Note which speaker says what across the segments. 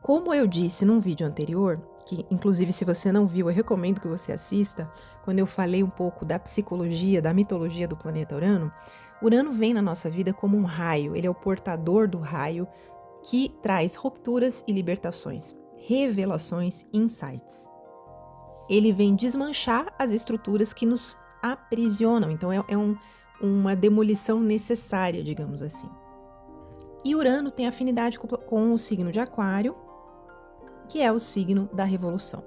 Speaker 1: Como eu disse num vídeo anterior, que inclusive se você não viu, eu recomendo que você assista, quando eu falei um pouco da psicologia, da mitologia do planeta Urano, Urano vem na nossa vida como um raio, ele é o portador do raio que traz rupturas e libertações, revelações, insights. Ele vem desmanchar as estruturas que nos aprisionam, então uma demolição necessária, digamos assim. E Urano tem afinidade com o signo de Aquário, que é o signo da revolução.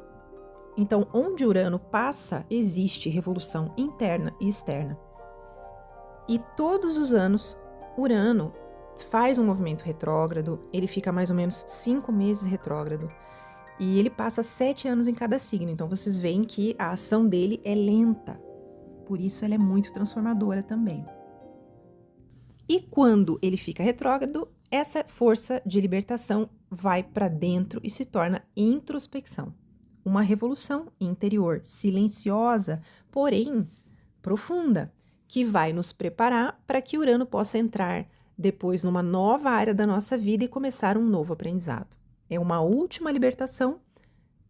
Speaker 1: Então, onde Urano passa, existe revolução interna e externa. E todos os anos, Urano faz um movimento retrógrado, ele fica mais ou menos 5 meses retrógrado, e ele passa 7 anos em cada signo. Então, vocês veem que a ação dele é lenta, por isso ela é muito transformadora também. E quando ele fica retrógrado, essa força de libertação vai para dentro e se torna introspecção. Uma revolução interior, silenciosa, porém profunda, que vai nos preparar para que Urano possa entrar depois numa nova área da nossa vida e começar um novo aprendizado. É uma última libertação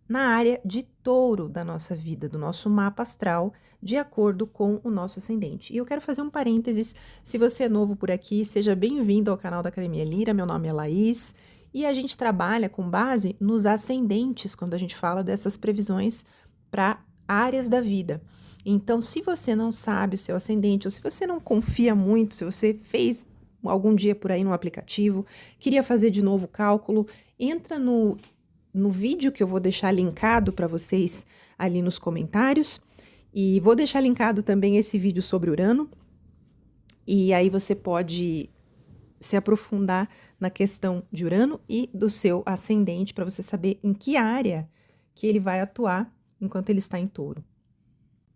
Speaker 1: na área de Touro da nossa vida, do nosso mapa astral, de acordo com o nosso ascendente. E eu quero fazer um parênteses, se você é novo por aqui, seja bem-vindo ao canal da Academia Lira, meu nome é Laís, e a gente trabalha com base nos ascendentes, quando a gente fala dessas previsões para áreas da vida. Então, se você não sabe o seu ascendente, ou se você não confia muito, se você fez algum dia por aí no aplicativo, queria fazer de novo o cálculo, entra no vídeo que eu vou deixar linkado para vocês ali nos comentários, e vou deixar linkado também esse vídeo sobre Urano, e aí você pode se aprofundar na questão de Urano e do seu ascendente, para você saber em que área que ele vai atuar enquanto ele está em Touro.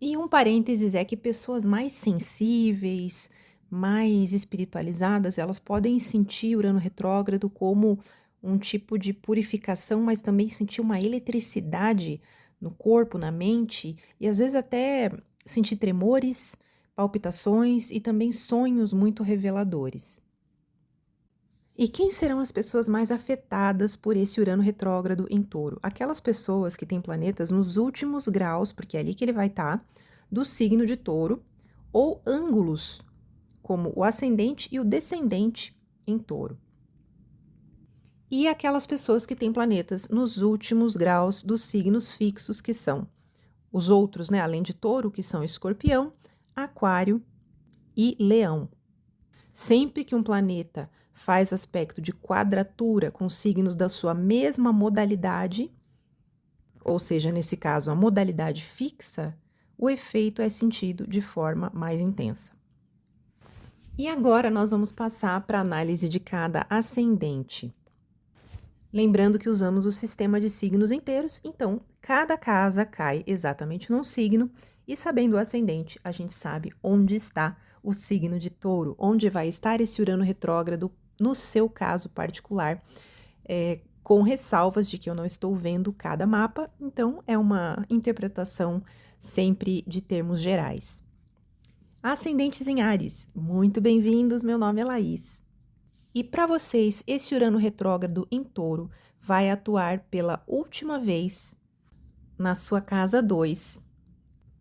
Speaker 1: E um parênteses é que pessoas mais sensíveis, mais espiritualizadas, elas podem sentir Urano retrógrado como um tipo de purificação, mas também sentir uma eletricidade no corpo, na mente, e às vezes até sentir tremores, palpitações e também sonhos muito reveladores. E quem serão as pessoas mais afetadas por esse Urano retrógrado em Touro? Aquelas pessoas que têm planetas nos últimos graus, porque é ali que ele vai estar, do signo de Touro, ou ângulos, como o ascendente e o descendente em Touro. E aquelas pessoas que têm planetas nos últimos graus dos signos fixos, que são os outros, né, além de Touro, que são Escorpião, Aquário e Leão. Sempre que um planeta faz aspecto de quadratura com signos da sua mesma modalidade, ou seja, nesse caso, a modalidade fixa, o efeito é sentido de forma mais intensa. E agora nós vamos passar para a análise de cada ascendente. Lembrando que usamos o sistema de signos inteiros, então cada casa cai exatamente num signo, e sabendo o ascendente, a gente sabe onde está o signo de Touro, onde vai estar esse Urano retrógrado no seu caso particular, com ressalvas de que eu não estou vendo cada mapa, então é uma interpretação sempre de termos gerais. Ascendentes em Áries, muito bem-vindos, meu nome é Laís. E para vocês, esse Urano retrógrado em Touro vai atuar pela última vez na sua casa 2,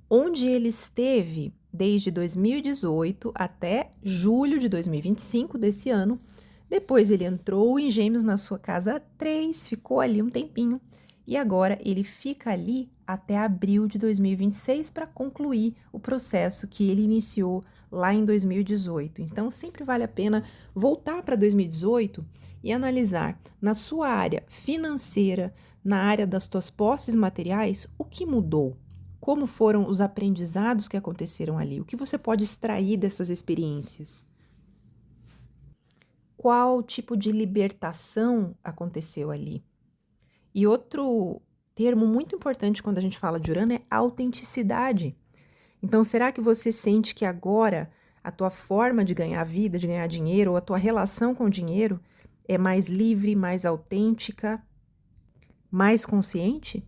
Speaker 1: onde ele esteve desde 2018 até julho de 2025 desse ano. Depois ele entrou em Gêmeos na sua casa 3, ficou ali um tempinho, e agora ele fica ali até abril de 2026 para concluir o processo que ele iniciou lá em 2018. Então, sempre vale a pena voltar para 2018 e analisar na sua área financeira, na área das tuas posses materiais, o que mudou, como foram os aprendizados que aconteceram ali, o que você pode extrair dessas experiências. Qual tipo de libertação aconteceu ali? E outro termo muito importante quando a gente fala de Urano é autenticidade. Então, será que você sente que agora a tua forma de ganhar vida, de ganhar dinheiro, ou a tua relação com o dinheiro é mais livre, mais autêntica, mais consciente?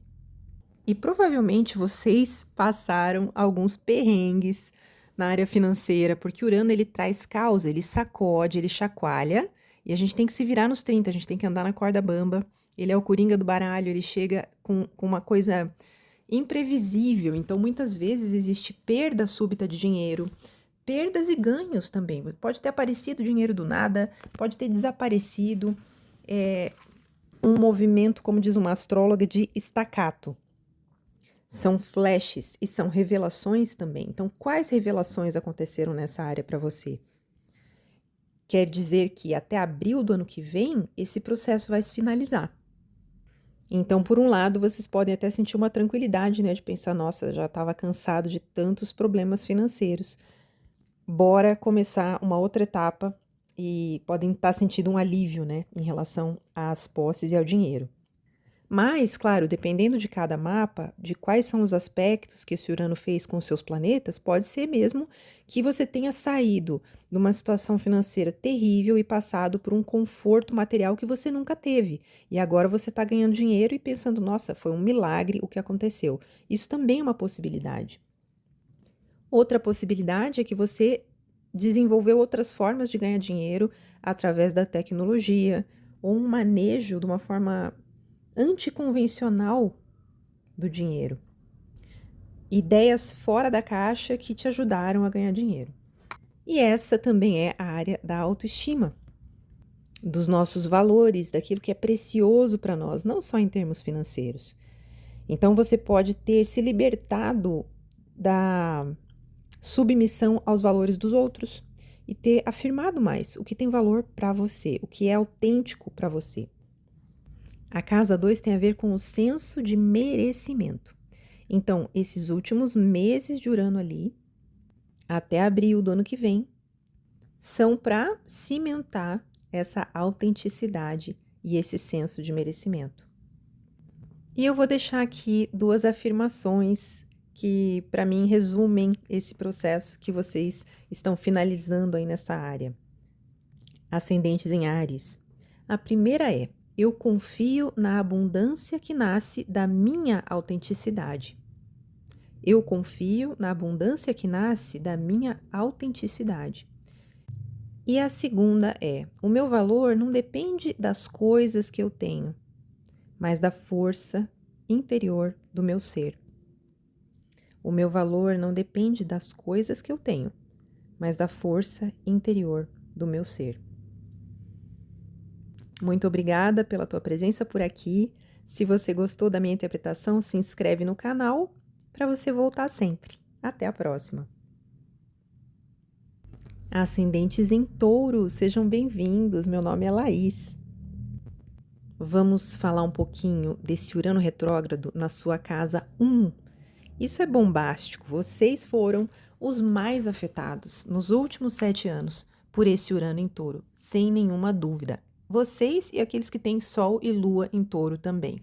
Speaker 1: E provavelmente vocês passaram alguns perrengues na área financeira, porque Urano ele traz causa, ele sacode, ele chacoalha, E a gente tem que se virar nos 30, a gente tem que andar na corda bamba. Ele é o coringa do baralho, ele chega com uma coisa imprevisível. Então, muitas vezes existe perda súbita de dinheiro, perdas e ganhos também. Pode ter aparecido dinheiro do nada, pode ter desaparecido. Um movimento, como diz uma astróloga, de estacato. São flashes e são revelações também. Então, quais revelações aconteceram nessa área para você? Quer dizer que até abril do ano que vem, esse processo vai se finalizar. Então, por um lado, vocês podem até sentir uma tranquilidade, né? De pensar, nossa, já estava cansado de tantos problemas financeiros. Bora começar uma outra etapa e podem estar sentindo um alívio, né? Em relação às posses e ao dinheiro. Mas, claro, dependendo de cada mapa, de quais são os aspectos que esse Urano fez com os seus planetas, pode ser mesmo que você tenha saído de uma situação financeira terrível e passado por um conforto material que você nunca teve. E agora você está ganhando dinheiro e pensando, nossa, foi um milagre o que aconteceu. Isso também é uma possibilidade. Outra possibilidade é que você desenvolveu outras formas de ganhar dinheiro através da tecnologia ou um manejo de uma forma anticonvencional do dinheiro. Ideias fora da caixa que te ajudaram a ganhar dinheiro. E essa também é a área da autoestima, dos nossos valores, daquilo que é precioso para nós, não só em termos financeiros. Então você pode ter se libertado da submissão aos valores dos outros e ter afirmado mais o que tem valor para você, o que é autêntico para você. A casa 2 tem a ver com o senso de merecimento. Então, esses últimos meses de Urano ali, até abril do ano que vem, são para cimentar essa autenticidade e esse senso de merecimento. E eu vou deixar aqui 2 afirmações que, para mim, resumem esse processo que vocês estão finalizando aí nessa área. Ascendentes em Áries. A primeira é: eu confio na abundância que nasce da minha autenticidade. Eu confio na abundância que nasce da minha autenticidade. E a segunda é: o meu valor não depende das coisas que eu tenho, mas da força interior do meu ser. O meu valor não depende das coisas que eu tenho, mas da força interior do meu ser. Muito obrigada pela tua presença por aqui. Se você gostou da minha interpretação, se inscreve no canal para você voltar sempre. Até a próxima! Ascendentes em Touro, sejam bem-vindos. Meu nome é Laís. Vamos falar um pouquinho desse Urano retrógrado na sua casa 1. Isso é bombástico. Vocês foram os mais afetados nos últimos 7 anos por esse Urano em Touro, sem nenhuma dúvida. Vocês e aqueles que têm Sol e Lua em Touro também.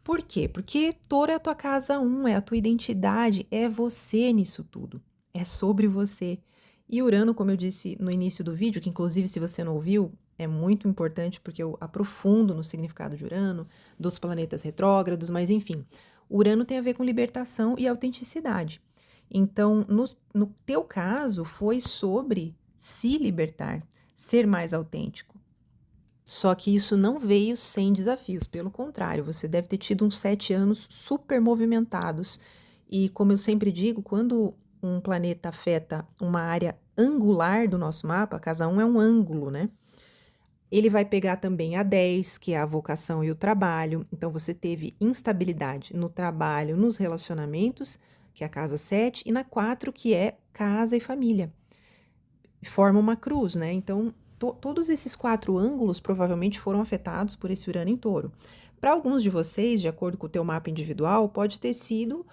Speaker 1: Por quê? Porque Touro é a tua casa 1, é a tua identidade, é você nisso tudo. É sobre você. E Urano, como eu disse no início do vídeo, que inclusive se você não ouviu, é muito importante porque eu aprofundo no significado de Urano, dos planetas retrógrados, mas enfim. Urano tem a ver com libertação e autenticidade. Então, no teu caso, foi sobre se libertar, ser mais autêntico. Só que isso não veio sem desafios, pelo contrário, você deve ter tido uns 7 anos super movimentados. E como eu sempre digo, quando um planeta afeta uma área angular do nosso mapa, a casa 1 é um ângulo, né? Ele vai pegar também a 10, que é a vocação e o trabalho. Então, você teve instabilidade no trabalho, nos relacionamentos, que é a casa 7, e na 4, que é casa e família. Forma uma cruz, né? Então, todos esses 4 ângulos provavelmente foram afetados por esse Urano em Touro. Para alguns de vocês, de acordo com o teu mapa individual, pode ter sido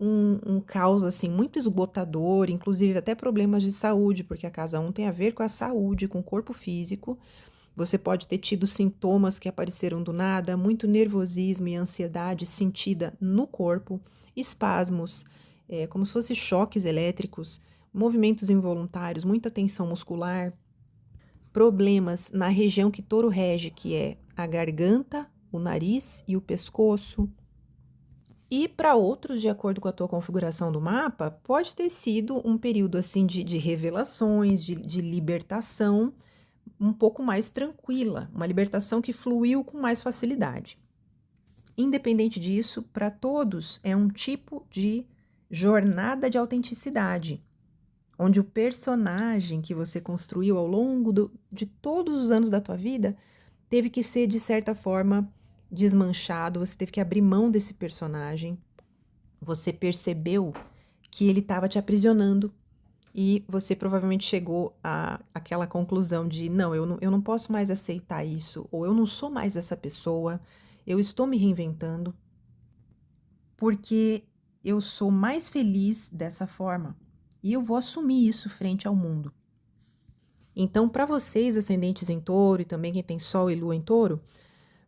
Speaker 1: um caos assim, muito esgotador, inclusive até problemas de saúde, porque a casa 1 tem a ver com a saúde, com o corpo físico. Você pode ter tido sintomas que apareceram do nada, muito nervosismo e ansiedade sentida no corpo, espasmos, como se fossem choques elétricos, movimentos involuntários, muita tensão muscular, problemas na região que Touro rege, que é a garganta, o nariz e o pescoço. E para outros, de acordo com a tua configuração do mapa, pode ter sido um período assim de revelações, de libertação, um pouco mais tranquila, uma libertação que fluiu com mais facilidade. Independente disso, para todos é um tipo de jornada de autenticidade, onde o personagem que você construiu ao longo de todos os anos da tua vida teve que ser, de certa forma, desmanchado, você teve que abrir mão desse personagem, você percebeu que ele estava te aprisionando e você provavelmente chegou àquela conclusão de não, eu não posso mais aceitar isso, ou eu não sou mais essa pessoa, eu estou me reinventando porque eu sou mais feliz dessa forma e eu vou assumir isso frente ao mundo. Então, para vocês, ascendentes em touro e também quem tem sol e lua em touro,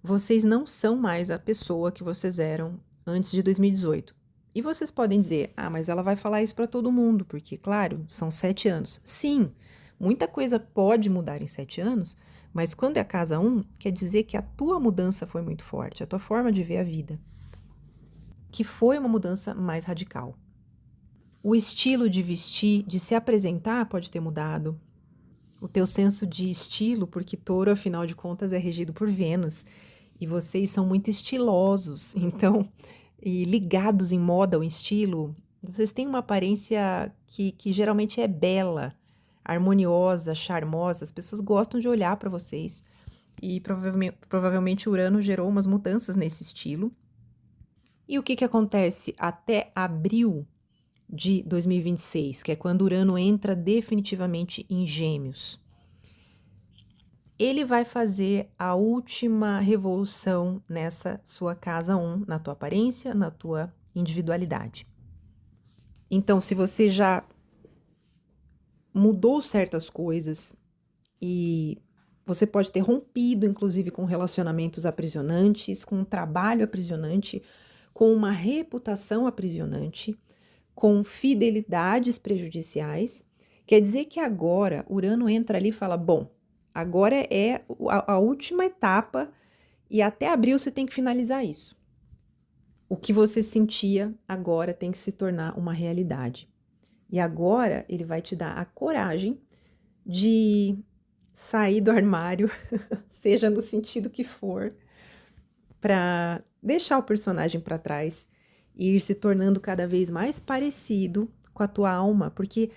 Speaker 1: vocês não são mais a pessoa que vocês eram antes de 2018. E vocês podem dizer, mas ela vai falar isso para todo mundo, porque, claro, são 7 anos. Sim, muita coisa pode mudar em 7 anos, mas quando é a casa 1, quer dizer que a tua mudança foi muito forte, a tua forma de ver a vida, que foi uma mudança mais radical. O estilo de vestir, de se apresentar pode ter mudado. O teu senso de estilo, porque touro, afinal de contas, é regido por Vênus, e vocês são muito estilosos, então, e ligados em moda ou em estilo, vocês têm uma aparência que geralmente é bela, harmoniosa, charmosa, as pessoas gostam de olhar para vocês, e provavelmente Urano gerou umas mudanças nesse estilo. E o que acontece até abril de 2026, que é quando Urano entra definitivamente em Gêmeos? Ele vai fazer a última revolução nessa sua casa 1, na tua aparência, na tua individualidade. Então, se você já mudou certas coisas e você pode ter rompido, inclusive, com relacionamentos aprisionantes, com um trabalho aprisionante, com uma reputação aprisionante, com fidelidades prejudiciais, quer dizer que agora Urano entra ali e fala, bom, agora é a última etapa e até abril você tem que finalizar isso. O que você sentia agora tem que se tornar uma realidade. E agora ele vai te dar a coragem de sair do armário, seja no sentido que for, para deixar o personagem para trás e ir se tornando cada vez mais parecido com a tua alma, porque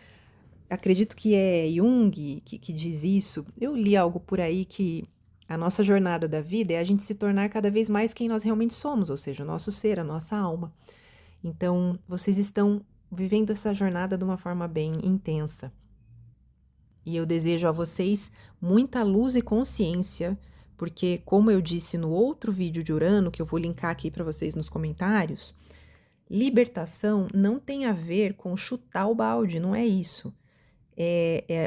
Speaker 1: acredito que é Jung que diz isso. Eu li algo por aí que a nossa jornada da vida é a gente se tornar cada vez mais quem nós realmente somos, ou seja, o nosso ser, a nossa alma. Então, vocês estão vivendo essa jornada de uma forma bem intensa. E eu desejo a vocês muita luz e consciência, porque, como eu disse no outro vídeo de Urano, que eu vou linkar aqui para vocês nos comentários, libertação não tem a ver com chutar o balde, não é isso.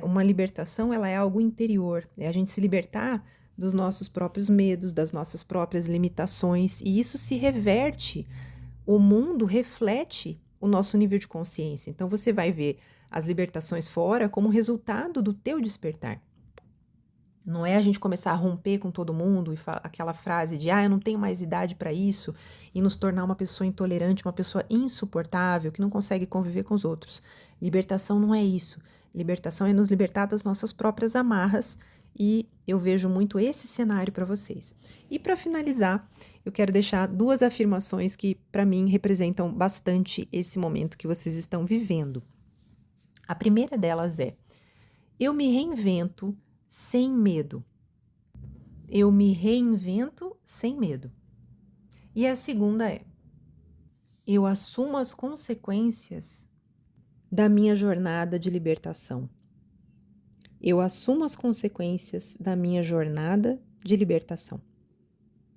Speaker 1: Uma libertação, ela é algo interior, é a gente se libertar dos nossos próprios medos, das nossas próprias limitações, e isso se reverte, o mundo reflete o nosso nível de consciência. Então você vai ver as libertações fora como resultado do teu despertar. Não é a gente começar a romper com todo mundo e aquela frase de eu não tenho mais idade para isso e nos tornar uma pessoa intolerante, uma pessoa insuportável, que não consegue conviver com os outros. Libertação não é isso. Libertação é nos libertar das nossas próprias amarras e eu vejo muito esse cenário para vocês. E para finalizar, eu quero deixar 2 afirmações que para mim representam bastante esse momento que vocês estão vivendo. A primeira delas é: eu me reinvento sem medo. Eu me reinvento sem medo. E a segunda é: eu assumo as consequências da minha jornada de libertação. Eu assumo as consequências da minha jornada de libertação.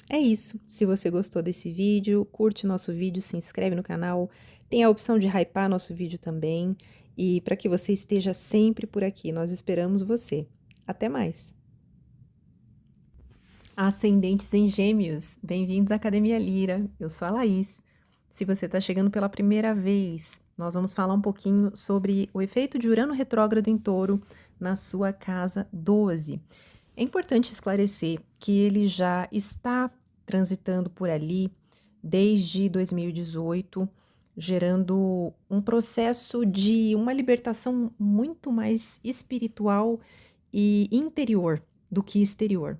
Speaker 1: É isso. Se você gostou desse vídeo, curte nosso vídeo, se inscreve no canal, tem a opção de hypar nosso vídeo também. E para que você esteja sempre por aqui, nós esperamos você. Até mais! Ascendentes em Gêmeos, bem-vindos à Academia Lira, eu sou a Laís. Se você está chegando pela primeira vez, nós vamos falar um pouquinho sobre o efeito de Urano retrógrado em Touro na sua casa 12. É importante esclarecer que ele já está transitando por ali desde 2018, gerando um processo de uma libertação muito mais espiritual e interior do que exterior.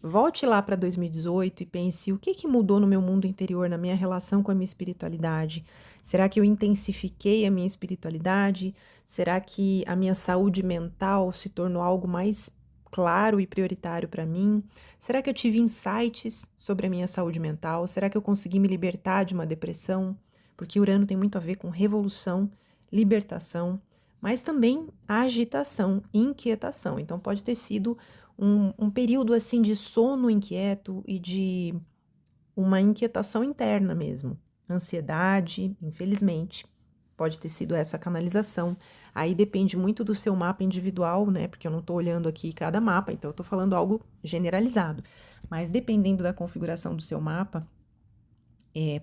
Speaker 1: Volte lá para 2018 e pense o que mudou no meu mundo interior, na minha relação com a minha espiritualidade. Será que eu intensifiquei a minha espiritualidade? Será que a minha saúde mental se tornou algo mais claro e prioritário para mim? Será que eu tive insights sobre a minha saúde mental? Será que eu consegui me libertar de uma depressão? Porque Urano tem muito a ver com revolução, libertação, mas também agitação, inquietação. Então pode ter sido um período assim de sono inquieto e de uma inquietação interna mesmo. Ansiedade, infelizmente, pode ter sido essa canalização. Aí depende muito do seu mapa individual, né? Porque eu não estou olhando aqui cada mapa, então eu estou falando algo generalizado. Mas dependendo da configuração do seu mapa,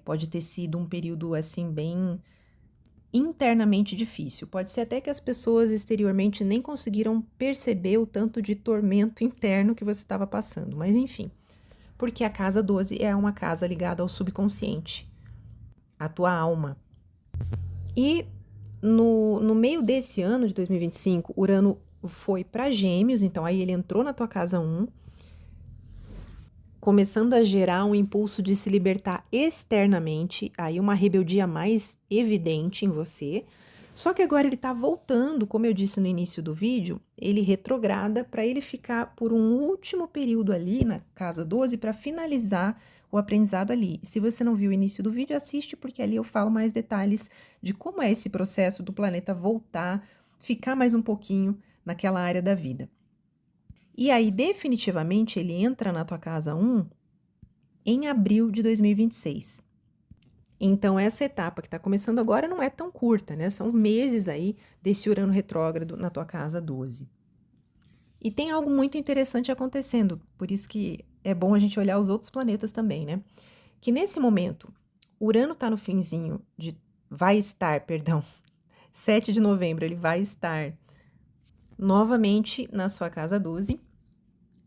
Speaker 1: pode ter sido um período assim bem internamente difícil. Pode ser até que as pessoas exteriormente nem conseguiram perceber o tanto de tormento interno que você estava passando, mas enfim. Porque a casa 12 é uma casa ligada ao subconsciente, à tua alma. E no meio desse ano de 2025, Urano foi para Gêmeos, então aí ele entrou na tua casa 1, começando a gerar um impulso de se libertar externamente, aí uma rebeldia mais evidente em você. Só que agora ele está voltando, como eu disse no início do vídeo, ele retrograda para ele ficar por um último período ali na casa 12 para finalizar o aprendizado ali. Se você não viu o início do vídeo, assiste, porque ali eu falo mais detalhes de como é esse processo do planeta voltar, ficar mais um pouquinho naquela área da vida. E aí, definitivamente, ele entra na tua casa 1 em abril de 2026. Então, essa etapa que está começando agora não é tão curta, né? São meses aí desse Urano retrógrado na tua casa 12. E tem algo muito interessante acontecendo, por isso que é bom a gente olhar os outros planetas também, né? Que nesse momento, Urano está no finzinho de... vai estar, perdão, 7 de novembro, ele vai estar novamente na sua casa 12.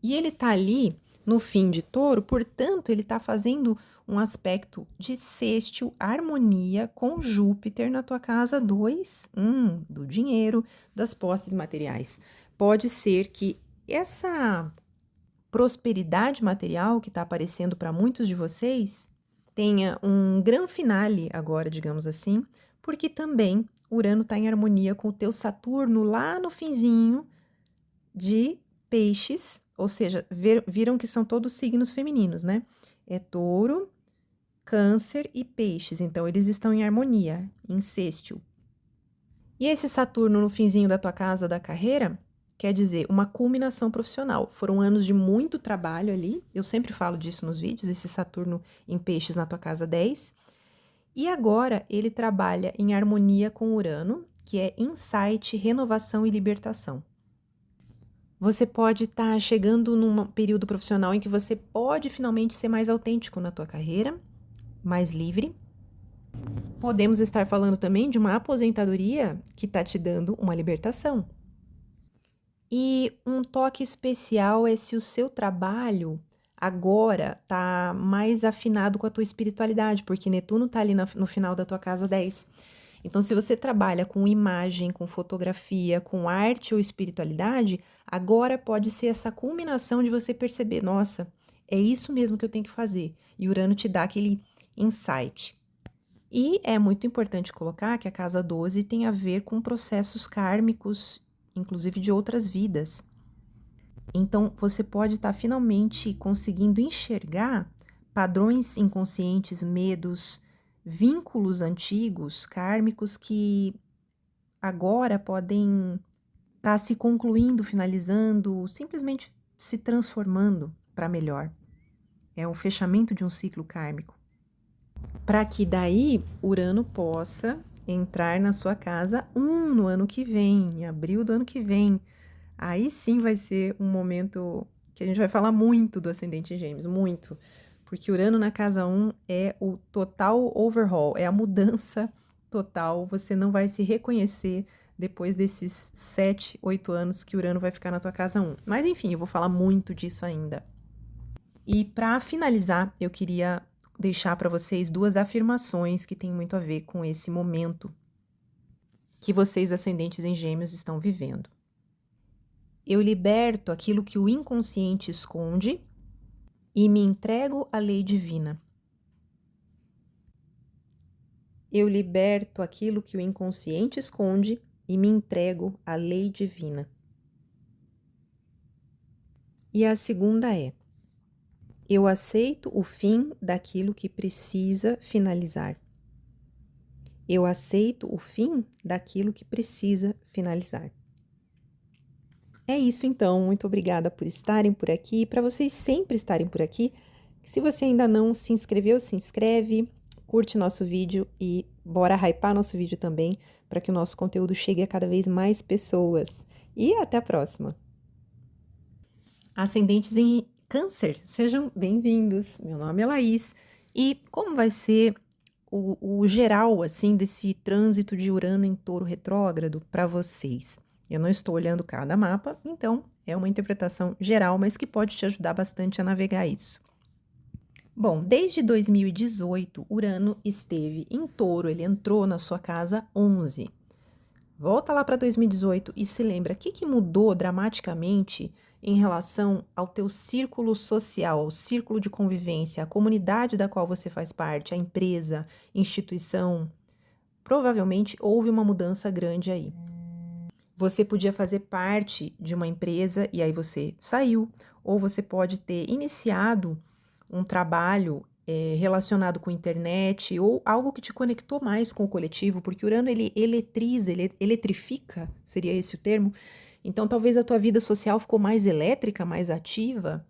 Speaker 1: E ele está ali no fim de Touro, portanto, ele está fazendo um aspecto de sextil, harmonia com Júpiter na tua casa 2, do dinheiro, das posses materiais. Pode ser que essa prosperidade material que está aparecendo para muitos de vocês tenha um grande finale agora, digamos assim, porque também Urano está em harmonia com o teu Saturno lá no finzinho de Peixes, ou seja, viram que são todos signos femininos, né? É Touro, Câncer e Peixes, então eles estão em harmonia, em sextil. E esse Saturno no finzinho da tua casa da carreira quer dizer uma culminação profissional. Foram anos de muito trabalho ali, eu sempre falo disso nos vídeos, esse Saturno em Peixes na tua casa 10. E agora ele trabalha em harmonia com Urano, que é insight, renovação e libertação. Você pode estar chegando num período profissional em que você pode finalmente ser mais autêntico na tua carreira, mais livre. Podemos estar falando também de uma aposentadoria que está te dando uma libertação. E um toque especial é se o seu trabalho agora está mais afinado com a tua espiritualidade, porque Netuno está ali no final da tua casa 10. Então, se você trabalha com imagem, com fotografia, com arte ou espiritualidade, agora pode ser essa culminação de você perceber, nossa, é isso mesmo que eu tenho que fazer. E Urano te dá aquele insight. E é muito importante colocar que a casa 12 tem a ver com processos kármicos, inclusive de outras vidas. Então, você pode estar finalmente conseguindo enxergar padrões inconscientes, medos, vínculos antigos, kármicos, que agora podem estar se concluindo, finalizando, simplesmente se transformando para melhor. É o fechamento de um ciclo kármico. Para que daí Urano possa entrar na sua casa 1 no ano que vem, em abril do ano que vem. Aí sim vai ser um momento que a gente vai falar muito do ascendente em Gêmeos, muito. Porque Urano na casa 1 é o total overhaul, é a mudança total. Você não vai se reconhecer depois desses 7, 8 anos que Urano vai ficar na tua casa 1. Mas enfim, eu vou falar muito disso ainda. E para finalizar, eu queria deixar para vocês 2 afirmações que têm muito a ver com esse momento que vocês, ascendentes em Gêmeos, estão vivendo. Eu liberto aquilo que o inconsciente esconde e me entrego à lei divina. Eu liberto aquilo que o inconsciente esconde e me entrego à lei divina. E a segunda é: eu aceito o fim daquilo que precisa finalizar. Eu aceito o fim daquilo que precisa finalizar. É isso então, muito obrigada por estarem por aqui e para vocês sempre estarem por aqui. Se você ainda não se inscreveu, se inscreve, curte nosso vídeo e bora hypar nosso vídeo também para que o nosso conteúdo chegue a cada vez mais pessoas. E até a próxima! Ascendentes em Câncer, sejam bem-vindos. Meu nome é Laís e como vai ser o geral assim desse trânsito de Urano em Touro retrógrado para vocês? Eu não estou olhando cada mapa, então é uma interpretação geral, mas que pode te ajudar bastante a navegar isso. Bom, desde 2018, Urano esteve em Touro, ele entrou na sua casa 11. Volta lá para 2018 e se lembra o que mudou dramaticamente em relação ao teu círculo social, ao círculo de convivência, a comunidade da qual você faz parte, a empresa, instituição. Provavelmente houve uma mudança grande aí. Você podia fazer parte de uma empresa e aí você saiu, ou você pode ter iniciado um trabalho relacionado com internet ou algo que te conectou mais com o coletivo, porque Urano ele eletriza, ele eletrifica, seria esse o termo. Então talvez a tua vida social ficou mais elétrica, mais ativa.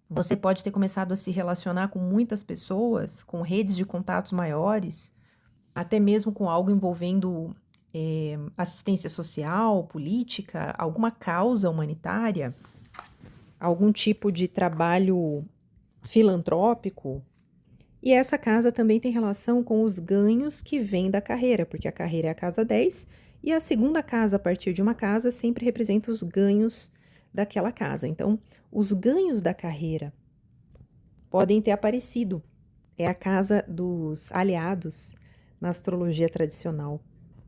Speaker 1: Você pode ter começado a se relacionar com muitas pessoas, com redes de contatos maiores, até mesmo com algo envolvendo assistência social, política, alguma causa humanitária, algum tipo de trabalho filantrópico. E essa casa também tem relação com os ganhos que vêm da carreira, porque a carreira é a casa 10 e a segunda casa a partir de uma casa sempre representa os ganhos daquela casa. Então, os ganhos da carreira podem ter aparecido. É a casa dos aliados na astrologia tradicional.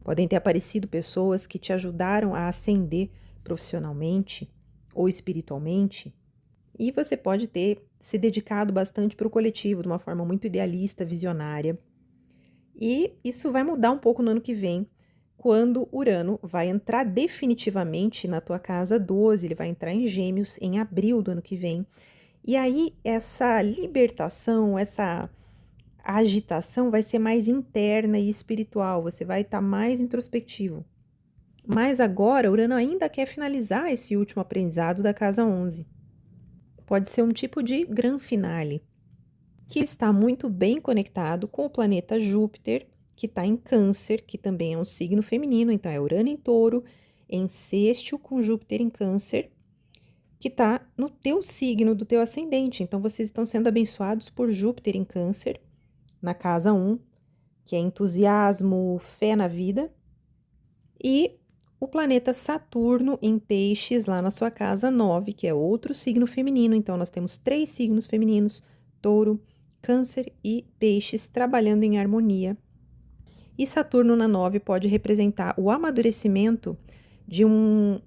Speaker 1: Podem ter aparecido pessoas que te ajudaram a ascender profissionalmente ou espiritualmente. E você pode ter se dedicado bastante para o coletivo de uma forma muito idealista, visionária. E isso vai mudar um pouco no ano que vem, quando Urano vai entrar definitivamente na tua casa 12, ele vai entrar em Gêmeos em abril do ano que vem. E aí essa libertação, essa agitação vai ser mais interna e espiritual, você vai estar mais introspectivo. Mas agora, Urano ainda quer finalizar esse último aprendizado da casa 11. Pode ser um tipo de gran finale, que está muito bem conectado com o planeta Júpiter, que está em Câncer, que também é um signo feminino, então é Urano em Touro, em sextil com Júpiter em Câncer, que está no teu signo do teu ascendente. Então, vocês estão sendo abençoados por Júpiter em Câncer, na casa 1, que é entusiasmo, fé na vida, e o planeta Saturno em Peixes, lá na sua casa 9, que é outro signo feminino. Então, nós temos 3 signos femininos, Touro, Câncer e Peixes, trabalhando em harmonia. E Saturno na 9 pode representar o amadurecimento de um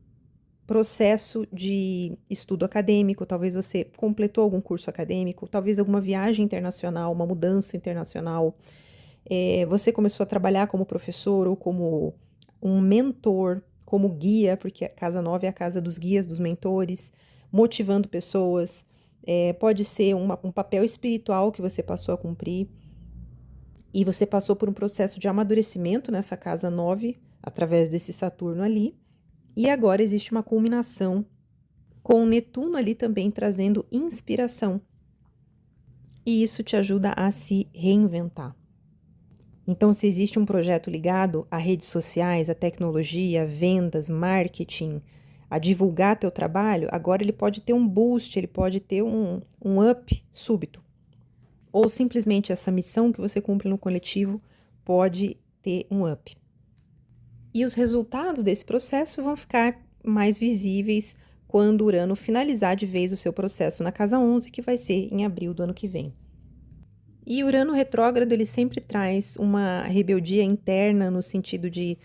Speaker 1: processo de estudo acadêmico, talvez você completou algum curso acadêmico, talvez alguma viagem internacional, uma mudança internacional, você começou a trabalhar como professor ou como um mentor, como guia, porque a casa 9 é a casa dos guias, dos mentores, motivando pessoas, pode ser um papel espiritual que você passou a cumprir, e você passou por um processo de amadurecimento nessa casa 9, através desse Saturno ali, e agora existe uma culminação com o Netuno ali também trazendo inspiração. E isso te ajuda a se reinventar. Então, se existe um projeto ligado a redes sociais, a tecnologia, a vendas, marketing, a divulgar teu trabalho, agora ele pode ter um boost, ele pode ter um up súbito. Ou simplesmente essa missão que você cumpre no coletivo pode ter um up. E os resultados desse processo vão ficar mais visíveis quando Urano finalizar de vez o seu processo na casa 11, que vai ser em abril do ano que vem. E Urano retrógrado, ele sempre traz uma rebeldia interna no sentido de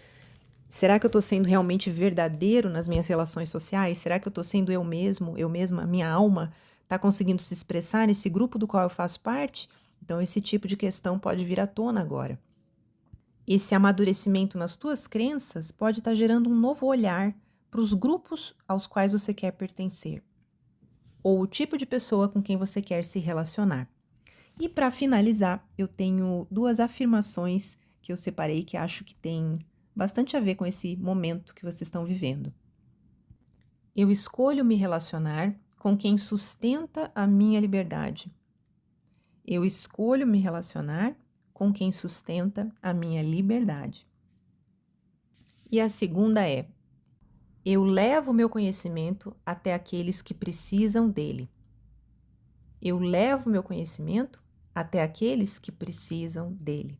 Speaker 1: Será que eu estou sendo realmente verdadeiro nas minhas relações sociais? Será que eu estou sendo eu mesmo, eu mesma, minha alma está conseguindo se expressar nesse grupo do qual eu faço parte? Então, esse tipo de questão pode vir à tona agora. Esse amadurecimento nas tuas crenças pode estar gerando um novo olhar para os grupos aos quais você quer pertencer, ou o tipo de pessoa com quem você quer se relacionar. E para finalizar, eu tenho 2 afirmações que eu separei que acho que tem bastante a ver com esse momento que vocês estão vivendo. Eu escolho me relacionar com quem sustenta a minha liberdade. Eu escolho me relacionar com quem sustenta a minha liberdade. E a segunda é: eu levo meu conhecimento até aqueles que precisam dele. Eu levo meu conhecimento até aqueles que precisam dele.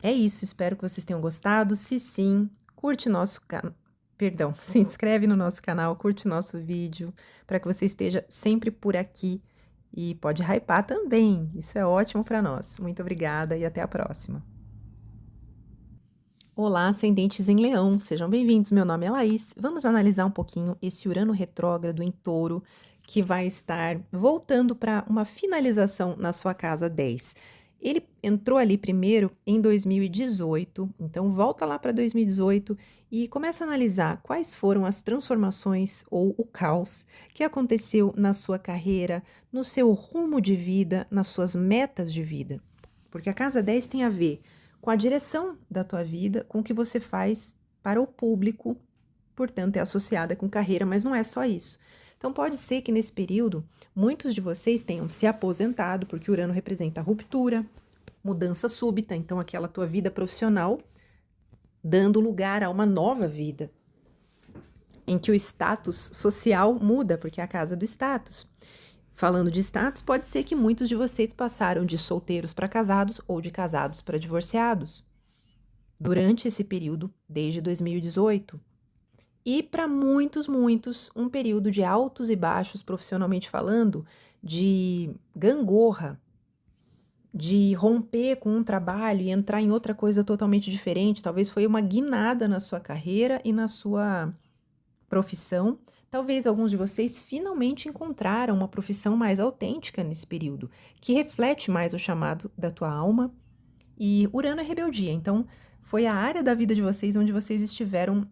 Speaker 1: É isso, espero que vocês tenham gostado. Se sim, curte nosso canal. Perdão, se inscreve no nosso canal, curte nosso vídeo, para que você esteja sempre por aqui e pode hypar também. Isso é ótimo para nós. Muito obrigada e até a próxima. Olá, ascendentes em Leão, sejam bem-vindos. Meu nome é Laís. Vamos analisar um pouquinho esse Urano retrógrado em Touro, que vai estar voltando para uma finalização na sua casa 10. Ele entrou ali primeiro em 2018, então volta lá para 2018 e começa a analisar quais foram as transformações ou o caos que aconteceu na sua carreira, no seu rumo de vida, nas suas metas de vida. Porque a casa 10 tem a ver com a direção da tua vida, com o que você faz para o público, portanto é associada com carreira, mas não é só isso. Então pode ser que nesse período muitos de vocês tenham se aposentado, porque Urano representa ruptura, mudança súbita, então aquela tua vida profissional dando lugar a uma nova vida, em que o status social muda, porque é a casa do status. Falando de status, pode ser que muitos de vocês passaram de solteiros para casados ou de casados para divorciados durante esse período, desde 2018. E para muitos, um período de altos e baixos profissionalmente falando, de gangorra, de romper com um trabalho e entrar em outra coisa totalmente diferente. Talvez foi uma guinada na sua carreira e na sua profissão. Talvez alguns de vocês finalmente encontraram uma profissão mais autêntica nesse período, que reflete mais o chamado da tua alma. E Urano é rebeldia, então foi a área da vida de vocês onde vocês estiveram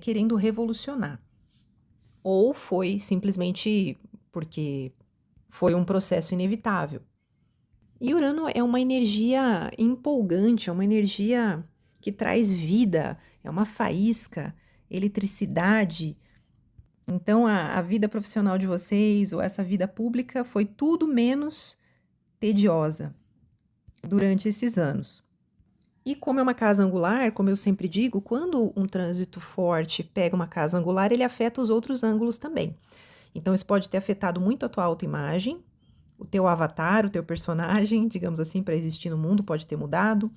Speaker 1: querendo revolucionar. Ou foi simplesmente porque foi um processo inevitável. E Urano é uma energia empolgante, é uma energia que traz vida, é uma faísca, eletricidade. Então, a vida profissional de vocês ou essa vida pública foi tudo menos tediosa durante esses anos. E como é uma casa angular, como eu sempre digo, quando um trânsito forte pega uma casa angular, ele afeta os outros ângulos também. Então, isso pode ter afetado muito a tua autoimagem, o teu avatar, o teu personagem, digamos assim, para existir no mundo, pode ter mudado,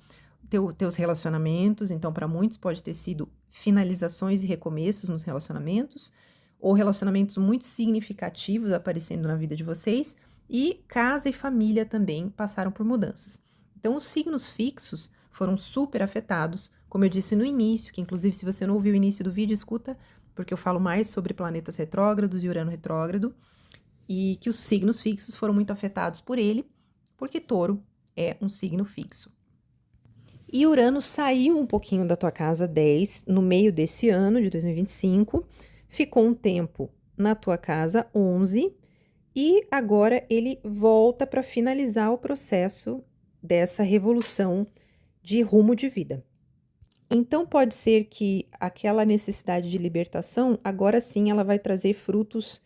Speaker 1: teus relacionamentos. Então, para muitos, pode ter sido finalizações e recomeços nos relacionamentos, ou relacionamentos muito significativos aparecendo na vida de vocês, e casa e família também passaram por mudanças. Então, os signos fixos foram super afetados, como eu disse no início, que inclusive se você não ouviu o início do vídeo, escuta, porque eu falo mais sobre planetas retrógrados e Urano retrógrado, e que os signos fixos foram muito afetados por ele, porque Touro é um signo fixo. E Urano saiu um pouquinho da tua casa 10 no meio desse ano de 2025, ficou um tempo na tua casa 11 e agora ele volta para finalizar o processo dessa revolução de rumo de vida. Então pode ser que aquela necessidade de libertação, agora sim ela vai trazer frutos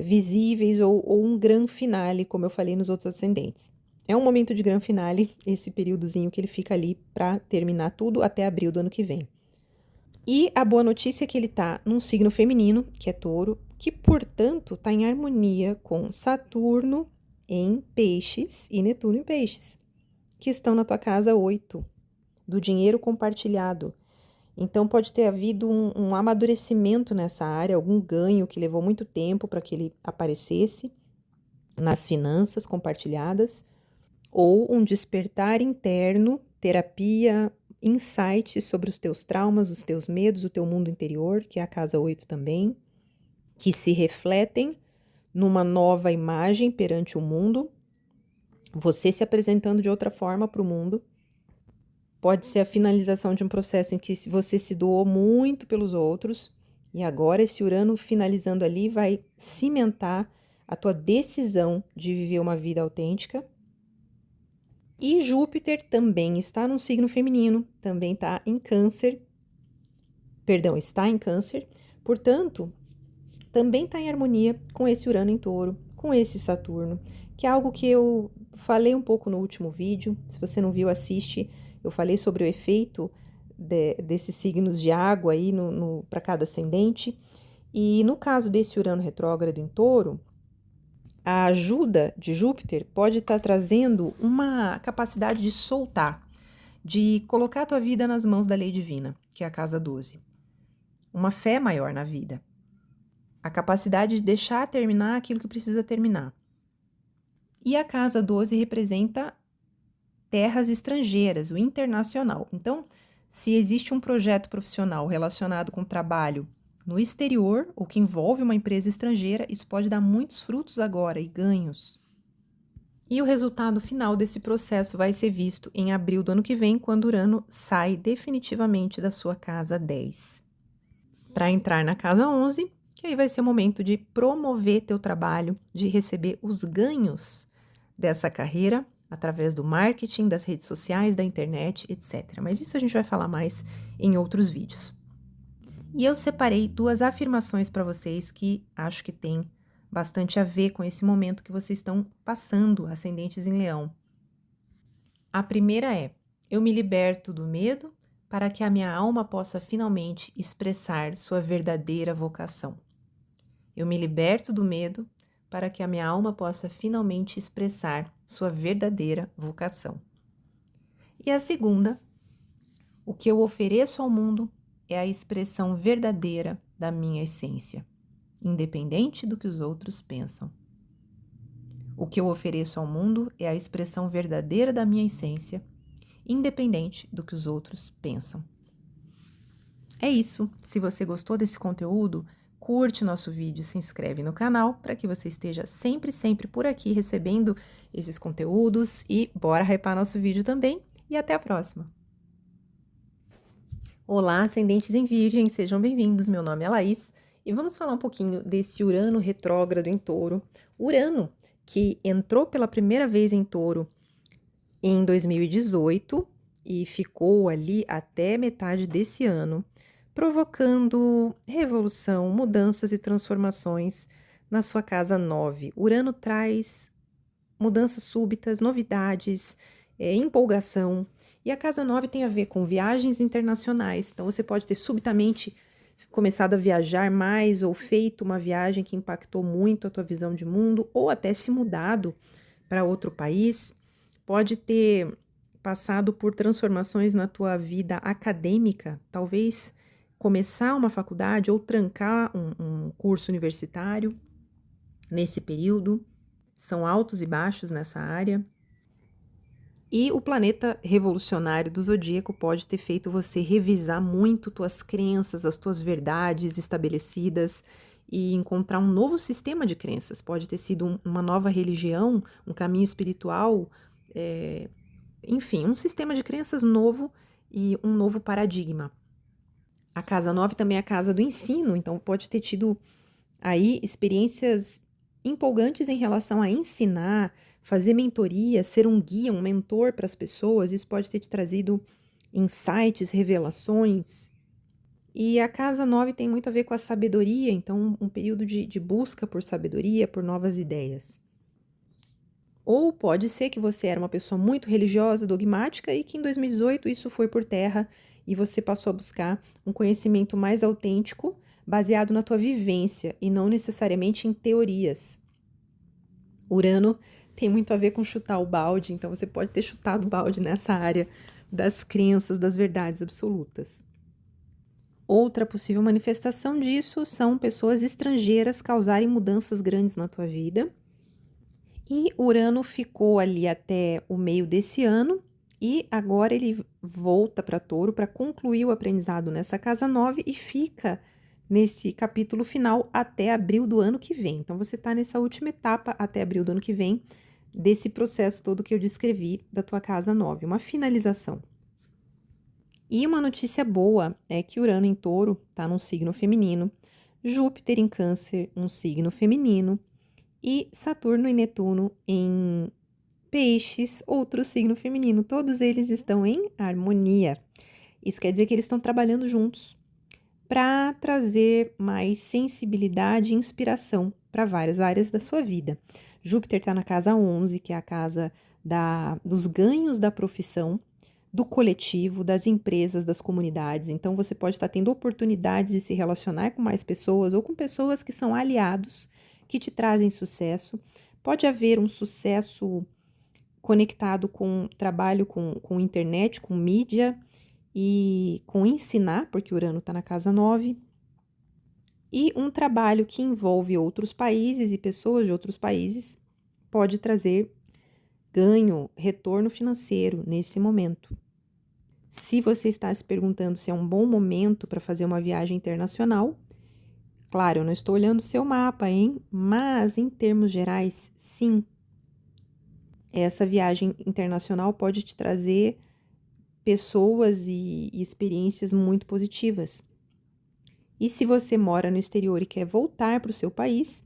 Speaker 1: visíveis ou um grande finale, como eu falei nos outros ascendentes. É um momento de grande finale, esse períodozinho que ele fica ali para terminar tudo até abril do ano que vem. E a boa notícia é que ele está num signo feminino, que é Touro, que, portanto, está em harmonia com Saturno em Peixes e Netuno em Peixes, que estão na tua casa 8, do dinheiro compartilhado. Então, pode ter havido um amadurecimento nessa área, algum ganho que levou muito tempo para que ele aparecesse nas finanças compartilhadas, ou um despertar interno, terapia insights sobre os teus traumas, os teus medos, o teu mundo interior, que é a casa 8 também, que se refletem numa nova imagem perante o mundo, você se apresentando de outra forma para o mundo. Pode ser a finalização de um processo em que você se doou muito pelos outros, e agora esse Urano finalizando ali vai cimentar a tua decisão de viver uma vida autêntica. E Júpiter também está num signo feminino, também está em Câncer, portanto, também está em harmonia com esse Urano em Touro, com esse Saturno, que é algo que eu falei um pouco no último vídeo. Se você não viu, assiste. Eu falei sobre o efeito desses signos de água aí para cada ascendente. E no caso desse Urano retrógrado em Touro, a ajuda de Júpiter pode estar trazendo uma capacidade de soltar, de colocar a tua vida nas mãos da lei divina, que é a casa 12. Uma fé maior na vida. A capacidade de deixar terminar aquilo que precisa terminar. E a casa 12 representa terras estrangeiras, o internacional. Então, se existe um projeto profissional relacionado com trabalho no exterior, ou que envolve uma empresa estrangeira, isso pode dar muitos frutos agora e ganhos. E o resultado final desse processo vai ser visto em abril do ano que vem, quando Urano sai definitivamente da sua casa 10. Para entrar na casa 11, que aí vai ser o momento de promover teu trabalho, de receber os ganhos dessa carreira através do marketing, das redes sociais, da internet, etc. Mas isso a gente vai falar mais em outros vídeos. E eu separei 2 afirmações para vocês que acho que tem bastante a ver com esse momento que vocês estão passando, ascendentes em Leão. A primeira é: eu me liberto do medo para que a minha alma possa finalmente expressar sua verdadeira vocação. Eu me liberto do medo para que a minha alma possa finalmente expressar sua verdadeira vocação. E a segunda: o que eu ofereço ao mundo é a expressão verdadeira da minha essência, independente do que os outros pensam. O que eu ofereço ao mundo é a expressão verdadeira da minha essência, independente do que os outros pensam. É isso. Se você gostou desse conteúdo, curte nosso vídeo, se inscreve no canal para que você esteja sempre por aqui recebendo esses conteúdos e bora hypar nosso vídeo também. E até a próxima! Olá, ascendentes em Virgem, sejam bem-vindos. Meu nome é Laís e vamos falar um pouquinho desse Urano retrógrado em Touro. Urano, que entrou pela primeira vez em Touro em 2018 e ficou ali até metade desse ano, provocando revolução, mudanças e transformações na sua casa 9. Urano traz mudanças súbitas, novidades, empolgação. E a casa 9 tem a ver com viagens internacionais. Então, você pode ter subitamente começado a viajar mais ou feito uma viagem que impactou muito a tua visão de mundo, ou até se mudado para outro país. Pode ter passado por transformações na tua vida acadêmica, talvez começar uma faculdade ou trancar um curso universitário nesse período. São altos e baixos nessa área. E o planeta revolucionário do zodíaco pode ter feito você revisar muito tuas crenças, as tuas verdades estabelecidas e encontrar um novo sistema de crenças. Pode ter sido uma nova religião, um caminho espiritual, enfim, um sistema de crenças novo e um novo paradigma. A casa 9 também é a casa do ensino, então pode ter tido aí experiências empolgantes em relação a ensinar, fazer mentoria, ser um guia, um mentor para as pessoas. Isso pode ter te trazido insights, revelações. E a casa 9 tem muito a ver com a sabedoria, então um período de busca por sabedoria, por novas ideias. Ou pode ser que você era uma pessoa muito religiosa, dogmática, e que em 2018 isso foi por terra e você passou a buscar um conhecimento mais autêntico, baseado na tua vivência e não necessariamente em teorias. Urano tem muito a ver com chutar o balde, então você pode ter chutado o balde nessa área das crenças, das verdades absolutas. Outra possível manifestação disso são pessoas estrangeiras causarem mudanças grandes na tua vida. E Urano ficou ali até o meio desse ano, E agora ele volta para Touro para concluir o aprendizado nessa casa 9 e fica nesse capítulo final até abril do ano que vem. Então você está nessa última etapa até abril do ano que vem desse processo todo que eu descrevi da tua casa 9, uma finalização. E uma notícia boa é que Urano em Touro está num signo feminino, Júpiter em Câncer, um signo feminino, e Saturno e Netuno em Peixes, outro signo feminino. Todos eles estão em harmonia. Isso quer dizer que eles estão trabalhando juntos para trazer mais sensibilidade e inspiração para várias áreas da sua vida. Júpiter está na casa 11, que é a casa dos ganhos da profissão, do coletivo, das empresas, das comunidades. Então, você pode estar tendo oportunidades de se relacionar com mais pessoas ou com pessoas que são aliados, que te trazem sucesso. Pode haver um sucesso conectado com trabalho com internet, com mídia e com ensinar, porque Urano está na casa 9. E um trabalho que envolve outros países e pessoas de outros países pode trazer ganho, retorno financeiro nesse momento. Se você está se perguntando se é um bom momento para fazer uma viagem internacional, claro, eu não estou olhando seu mapa, hein? Mas em termos gerais, sim. Essa viagem internacional pode te trazer pessoas e experiências muito positivas. E se você mora no exterior e quer voltar para o seu país,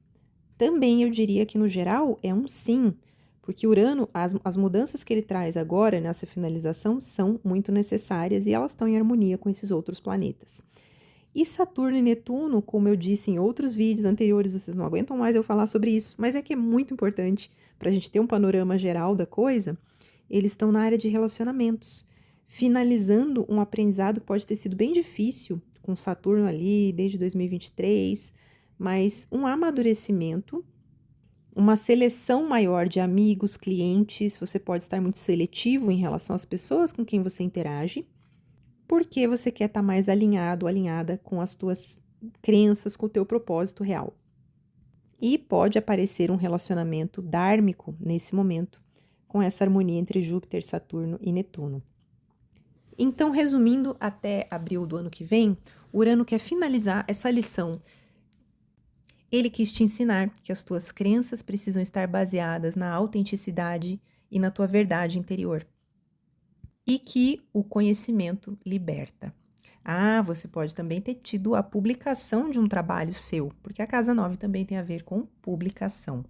Speaker 1: também eu diria que no geral é um sim, porque Urano, as mudanças que ele traz agora nessa finalização são muito necessárias e elas estão em harmonia com esses outros planetas. E Saturno e Netuno, como eu disse em outros vídeos anteriores, vocês não aguentam mais eu falar sobre isso, mas é que é muito importante para a gente ter um panorama geral da coisa. Eles estão na área de relacionamentos, finalizando um aprendizado que pode ter sido bem difícil com Saturno ali desde 2023, mas um amadurecimento, uma seleção maior de amigos, clientes. Você pode estar muito seletivo em relação às pessoas com quem você interage, porque você quer estar mais alinhado, alinhada com as tuas crenças, com o teu propósito real. E pode aparecer um relacionamento dármico nesse momento, com essa harmonia entre Júpiter, Saturno e Netuno. Então, resumindo, até abril do ano que vem, Urano quer finalizar essa lição. Ele quis te ensinar que as tuas crenças precisam estar baseadas na autenticidade e na tua verdade interior. E que o conhecimento liberta. Ah, você pode também ter tido a publicação de um trabalho seu, porque a casa 9 também tem a ver com publicação.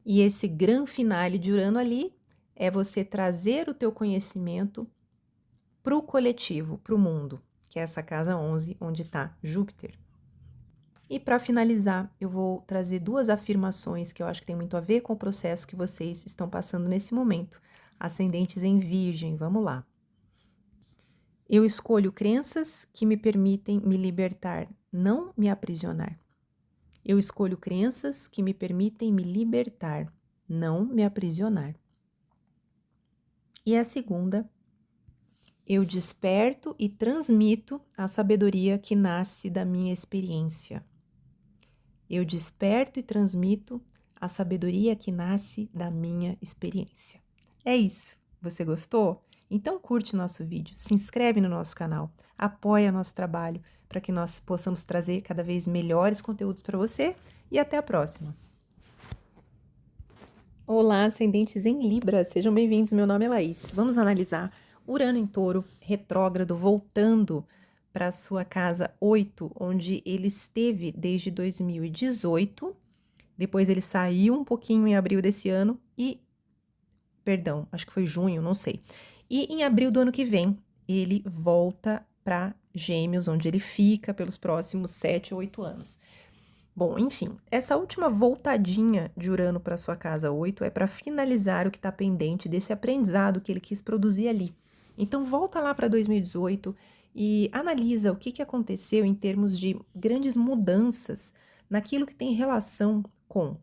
Speaker 1: E esse grande finale de Urano ali é você trazer o teu conhecimento para o coletivo, para o mundo, que é essa casa 11, onde está Júpiter. E para finalizar, eu vou trazer 2 afirmações que eu acho que tem muito a ver com o processo que vocês estão passando nesse momento. Ascendentes em Virgem, vamos lá. Eu escolho crenças que me permitem me libertar, não me aprisionar. Eu escolho crenças que me permitem me libertar, não me aprisionar. E a segunda, eu desperto e transmito a sabedoria que nasce da minha experiência. Eu desperto e transmito a sabedoria que nasce da minha experiência. É isso. Você gostou? Então curte nosso vídeo, se inscreve no nosso canal, apoia nosso trabalho para que nós possamos trazer cada vez melhores conteúdos para você e até a próxima. Olá, ascendentes em Libra, sejam bem-vindos. Meu nome é Laís. Vamos analisar Urano em Touro, retrógrado, voltando para a sua casa 8, onde ele esteve desde 2018. Depois ele saiu um pouquinho em abril desse ano e... Perdão, acho que foi junho, não sei. E em abril do ano que vem, ele volta para Gêmeos, onde ele fica pelos próximos 7 ou 8 anos. Bom, enfim, essa última voltadinha de Urano para sua casa 8 é para finalizar o que está pendente desse aprendizado que ele quis produzir ali. Então, volta lá para 2018 e analisa o que aconteceu em termos de grandes mudanças naquilo que tem relação com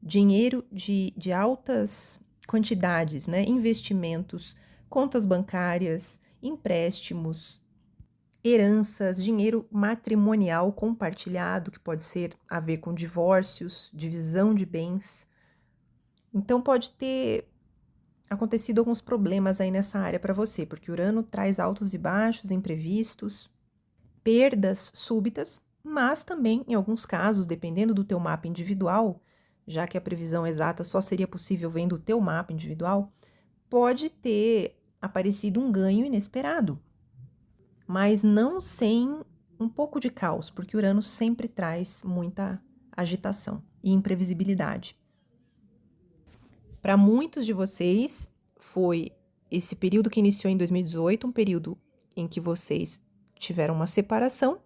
Speaker 1: dinheiro de altas quantidades, né? Investimentos, contas bancárias, empréstimos, heranças, dinheiro matrimonial compartilhado, que pode ser a ver com divórcios, divisão de bens. Então, pode ter acontecido alguns problemas aí nessa área para você, porque Urano traz altos e baixos, imprevistos, perdas súbitas, mas também, em alguns casos, dependendo do teu mapa individual, já que a previsão exata só seria possível vendo o teu mapa individual, pode ter aparecido um ganho inesperado, mas não sem um pouco de caos, porque Urano sempre traz muita agitação e imprevisibilidade. Para muitos de vocês, foi esse período que iniciou em 2018, um período em que vocês tiveram uma separação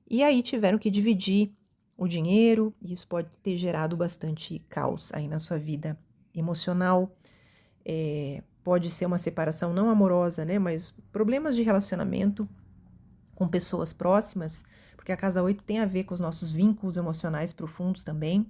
Speaker 1: e aí tiveram que dividir o dinheiro, e isso pode ter gerado bastante caos aí na sua vida emocional. Pode ser uma separação não amorosa, né? Mas problemas de relacionamento com pessoas próximas, porque a casa 8 tem a ver com os nossos vínculos emocionais profundos também.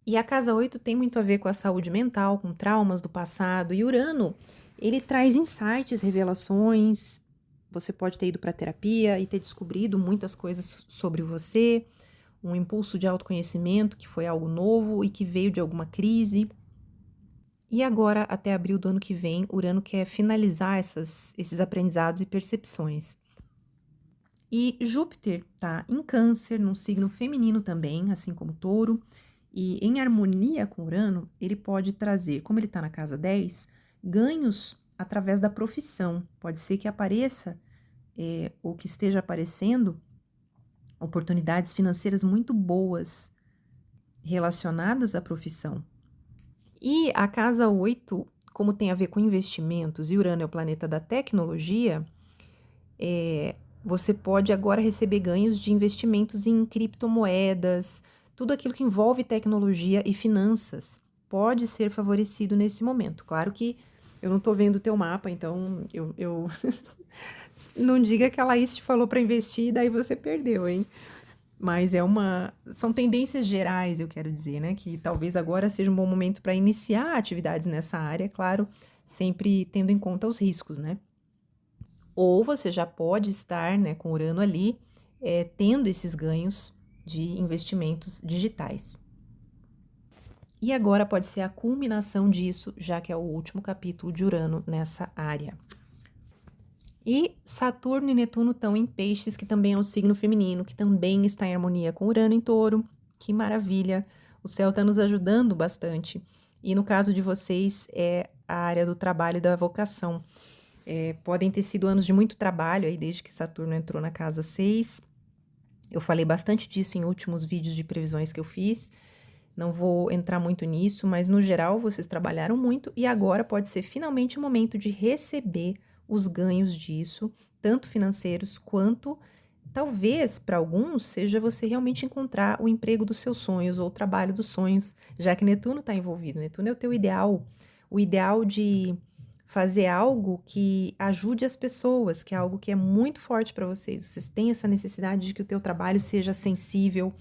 Speaker 1: E a casa 8 tem muito a ver com a saúde mental, com traumas do passado. E Urano, ele traz insights, revelações. Você pode ter ido para terapia e ter descobrido muitas coisas sobre você, um impulso de autoconhecimento que foi algo novo e que veio de alguma crise. E agora, até abril do ano que vem, Urano quer finalizar esses aprendizados e percepções. E Júpiter está em Câncer, num signo feminino também, assim como Touro, e em harmonia com Urano, ele pode trazer, como ele está na casa 10, ganhos através da profissão. Pode ser que apareça, ou que esteja aparecendo, oportunidades financeiras muito boas relacionadas à profissão. E a casa 8, como tem a ver com investimentos, e Urano é o planeta da tecnologia, você pode agora receber ganhos de investimentos em criptomoedas, tudo aquilo que envolve tecnologia e finanças pode ser favorecido nesse momento. Claro que eu não estou vendo o teu mapa, então eu não diga que a Laís te falou para investir e daí você perdeu, hein? Mas são tendências gerais, eu quero dizer, né? Que talvez agora seja um bom momento para iniciar atividades nessa área, claro, sempre tendo em conta os riscos, né? Ou você já pode estar, né, com Urano ali, tendo esses ganhos de investimentos digitais. E agora pode ser a culminação disso, já que é o último capítulo de Urano nessa área. E Saturno e Netuno estão em Peixes, que também é um signo feminino, que também está em harmonia com Urano em Touro. Que maravilha! O céu está nos ajudando bastante. E no caso de vocês, é a área do trabalho e da vocação. Podem ter sido anos de muito trabalho, aí desde que Saturno entrou na casa 6. Eu falei bastante disso em últimos vídeos de previsões que eu fiz. Não vou entrar muito nisso, mas no geral vocês trabalharam muito e agora pode ser finalmente o momento de receber os ganhos disso, tanto financeiros quanto, talvez, para alguns, seja você realmente encontrar o emprego dos seus sonhos ou o trabalho dos sonhos, já que Netuno está envolvido. Netuno é o teu ideal, o ideal de fazer algo que ajude as pessoas, que é algo que é muito forte para vocês. Vocês têm essa necessidade de que o teu trabalho seja sensível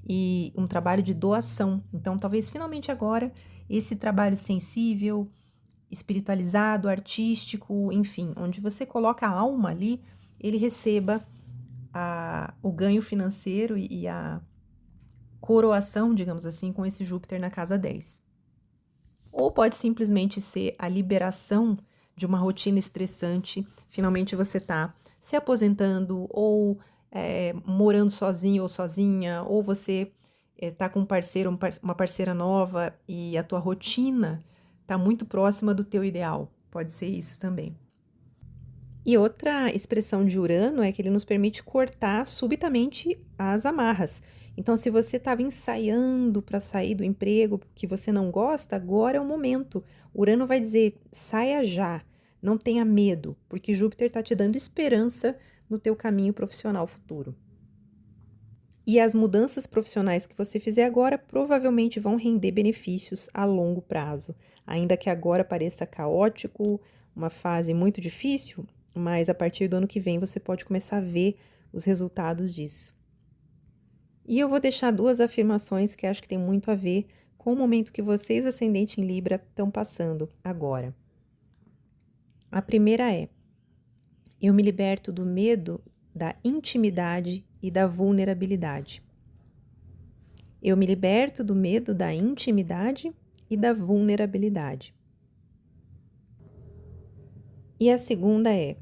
Speaker 1: e um trabalho de doação. Então, talvez finalmente agora esse trabalho sensível, espiritualizado, artístico, enfim, onde você coloca a alma ali, ele receba o ganho financeiro e a coroação, digamos assim, com esse Júpiter na casa 10. Ou pode simplesmente ser a liberação de uma rotina estressante. Finalmente você está se aposentando ou morando sozinho ou sozinha, ou você está com um parceiro ou uma parceira nova e a tua rotina está muito próxima do teu ideal. Pode ser isso também. E outra expressão de Urano é que ele nos permite cortar subitamente as amarras. Então, se você estava ensaiando para sair do emprego que você não gosta, agora é o momento. Urano vai dizer, saia já, não tenha medo, porque Júpiter está te dando esperança no teu caminho profissional futuro. E as mudanças profissionais que você fizer agora provavelmente vão render benefícios a longo prazo. Ainda que agora pareça caótico, uma fase muito difícil, mas a partir do ano que vem você pode começar a ver os resultados disso. E eu vou deixar 2 afirmações que acho que tem muito a ver com o momento que vocês, ascendente em Libra, estão passando agora. A primeira é: eu me liberto do medo da intimidade e da vulnerabilidade. Eu me liberto do medo da intimidade e da vulnerabilidade. E a segunda é: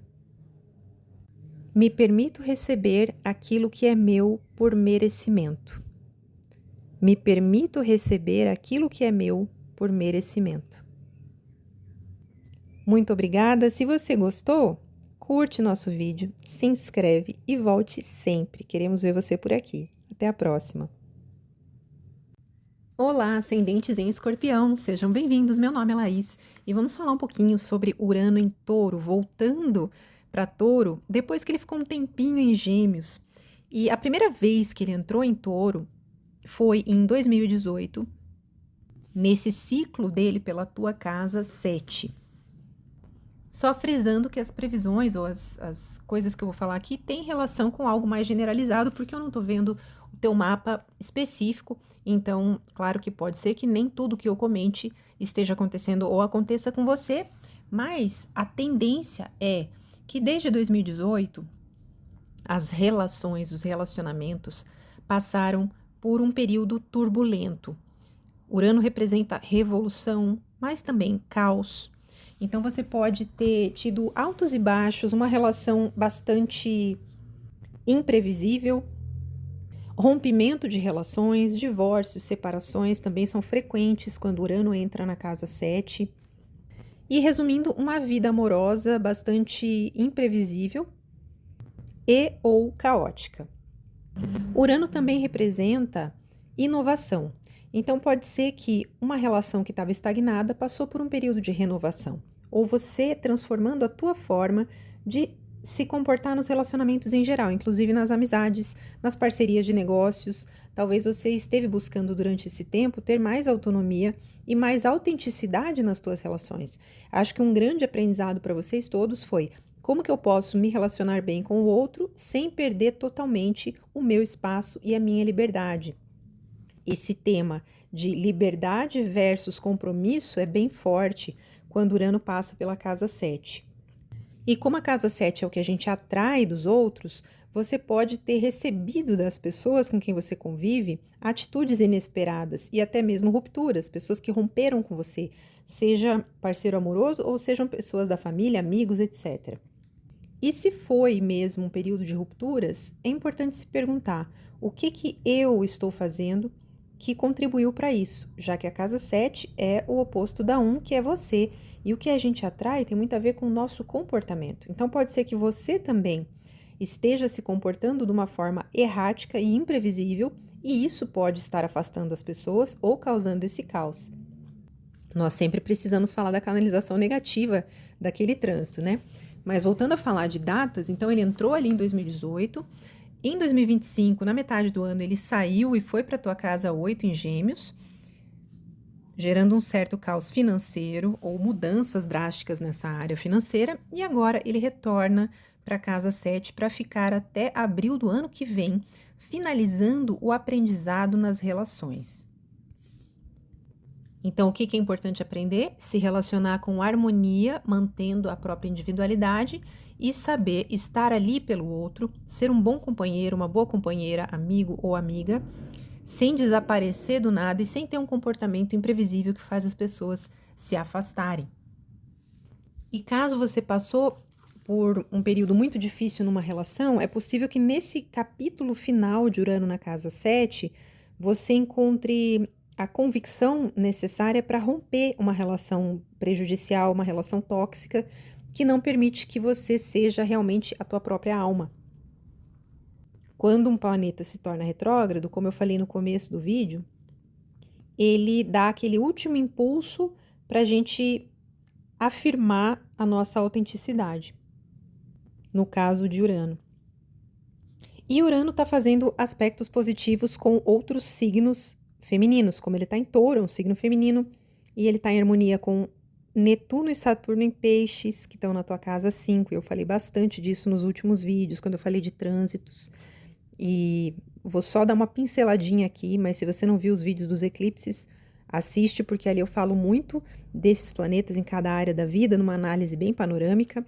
Speaker 1: me permito receber aquilo que é meu por merecimento. Me permito receber aquilo que é meu por merecimento. Muito obrigada. Se você gostou, curte nosso vídeo, se inscreve e volte sempre. Queremos ver você por aqui. Até a próxima. Olá, ascendentes em Escorpião, sejam bem-vindos. Meu nome é Laís e vamos falar um pouquinho sobre Urano em Touro, voltando para Touro depois que ele ficou um tempinho em Gêmeos. E a primeira vez que ele entrou em Touro foi em 2018, nesse ciclo dele pela tua casa 7. Só frisando que as previsões ou as coisas que eu vou falar aqui têm relação com algo mais generalizado, porque eu não estou vendo o teu mapa específico. Então, claro que pode ser que nem tudo que eu comente esteja acontecendo ou aconteça com você, mas a tendência é que desde 2018 as relações, os relacionamentos passaram por um período turbulento. Urano representa revolução, mas também caos. Então você pode ter tido altos e baixos, uma relação bastante imprevisível, rompimento de relações, divórcios, separações também são frequentes quando Urano entra na casa 7. E resumindo, uma vida amorosa bastante imprevisível e ou caótica. Urano também representa inovação. Então pode ser que uma relação que estava estagnada passou por um período de renovação, ou você transformando a tua forma de se comportar nos relacionamentos em geral, inclusive nas amizades, nas parcerias de negócios. Talvez você esteve buscando durante esse tempo ter mais autonomia e mais autenticidade nas tuas relações. Acho que um grande aprendizado para vocês todos foi: como que eu posso me relacionar bem com o outro sem perder totalmente o meu espaço e a minha liberdade? Esse tema de liberdade versus compromisso é bem forte quando Urano passa pela casa 7. E como a casa 7 é o que a gente atrai dos outros, você pode ter recebido das pessoas com quem você convive atitudes inesperadas e até mesmo rupturas, pessoas que romperam com você, seja parceiro amoroso ou sejam pessoas da família, amigos, etc. E se foi mesmo um período de rupturas, é importante se perguntar: o que eu estou fazendo que contribuiu para isso, já que a casa 7 é o oposto da 1, que é você, e o que a gente atrai tem muito a ver com o nosso comportamento. Então pode ser que você também esteja se comportando de uma forma errática e imprevisível, e isso pode estar afastando as pessoas ou causando esse caos. Nós sempre precisamos falar da canalização negativa daquele trânsito, né? Mas voltando a falar de datas, então ele entrou ali em 2018, em 2025, na metade do ano, ele saiu e foi para a tua casa 8 em Gêmeos, gerando um certo caos financeiro ou mudanças drásticas nessa área financeira, e agora ele retorna para a casa 7 para ficar até abril do ano que vem, finalizando o aprendizado nas relações. Então, o que é importante aprender? Se relacionar com harmonia, mantendo a própria individualidade e saber estar ali pelo outro, ser um bom companheiro, uma boa companheira, amigo ou amiga, sem desaparecer do nada e sem ter um comportamento imprevisível que faz as pessoas se afastarem. E caso você passou por um período muito difícil numa relação, é possível que nesse capítulo final de Urano na casa 7, você encontre a convicção necessária para romper uma relação prejudicial, uma relação tóxica, que não permite que você seja realmente a tua própria alma. Quando um planeta se torna retrógrado, como eu falei no começo do vídeo, ele dá aquele último impulso para a gente afirmar a nossa autenticidade, no caso de Urano. E Urano está fazendo aspectos positivos com outros signos femininos, como ele está em Touro, é um signo feminino, e ele está em harmonia com Netuno e Saturno em Peixes, que estão na tua casa 5. Eu falei bastante disso nos últimos vídeos, quando eu falei de trânsitos. E vou só dar uma pinceladinha aqui, mas se você não viu os vídeos dos eclipses, assiste, porque ali eu falo muito desses planetas em cada área da vida, numa análise bem panorâmica.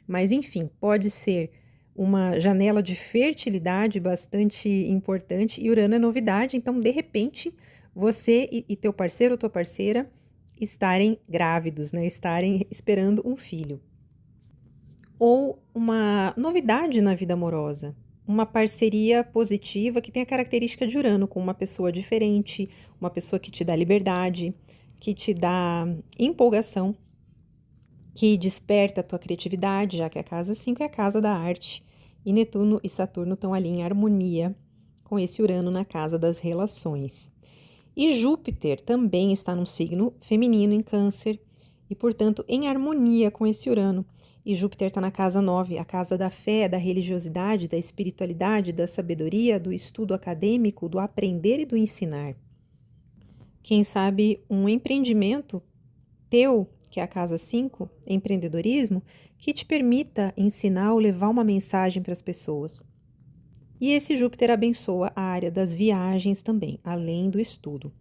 Speaker 1: Mas enfim, pode ser uma janela de fertilidade bastante importante, e Urano é novidade, então de repente você e teu parceiro ou tua parceira estarem grávidos, né? Estarem esperando um filho. ou uma novidade na vida amorosa, uma parceria positiva que tem a característica de Urano, com uma pessoa diferente, uma pessoa que te dá liberdade, que te dá empolgação, que desperta a tua criatividade, já que a casa 5 é a casa da arte, e Netuno e Saturno estão ali em harmonia com esse Urano na casa das relações. E Júpiter também está num signo feminino em Câncer, e, portanto, em harmonia com esse Urano. E Júpiter está na casa 9, a casa da fé, da religiosidade, da espiritualidade, da sabedoria, do estudo acadêmico, do aprender e do ensinar. Quem sabe um empreendimento teu, que é a casa 5, empreendedorismo, que te permita ensinar ou levar uma mensagem para as pessoas. E esse Júpiter abençoa a área das viagens também, além do estudo.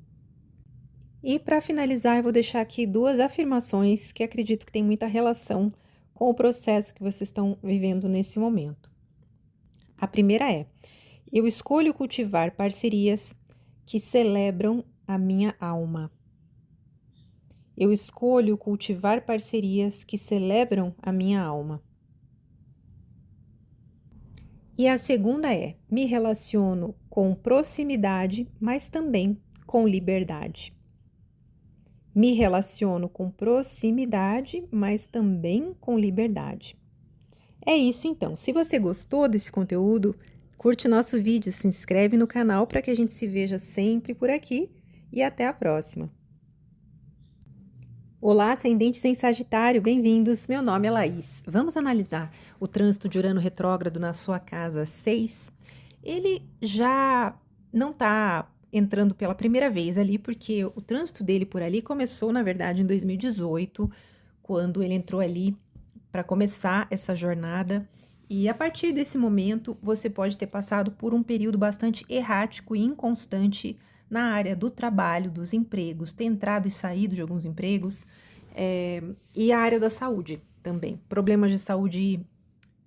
Speaker 1: E para finalizar, eu vou deixar aqui 2 afirmações que acredito que tem muita relação com o processo que vocês estão vivendo nesse momento. A primeira é: eu escolho cultivar parcerias que celebram a minha alma. Eu escolho cultivar parcerias que celebram a minha alma. E a segunda é: me relaciono com proximidade, mas também com liberdade. Me relaciono com proximidade, mas também com liberdade. É isso então. Se você gostou desse conteúdo, curte nosso vídeo, se inscreve no canal para que a gente se veja sempre por aqui e até a próxima. Olá, ascendentes em Sagitário, bem-vindos. Meu nome é Laís. Vamos analisar o trânsito de Urano retrógrado na sua casa 6. Ele já não está entrando pela primeira vez ali, porque o trânsito dele por ali começou, na verdade, em 2018, quando ele entrou ali para começar essa jornada. E a partir desse momento, você pode ter passado por um período bastante errático e inconstante na área do trabalho, dos empregos, ter entrado e saído de alguns empregos, e a área da saúde também. Problemas de saúde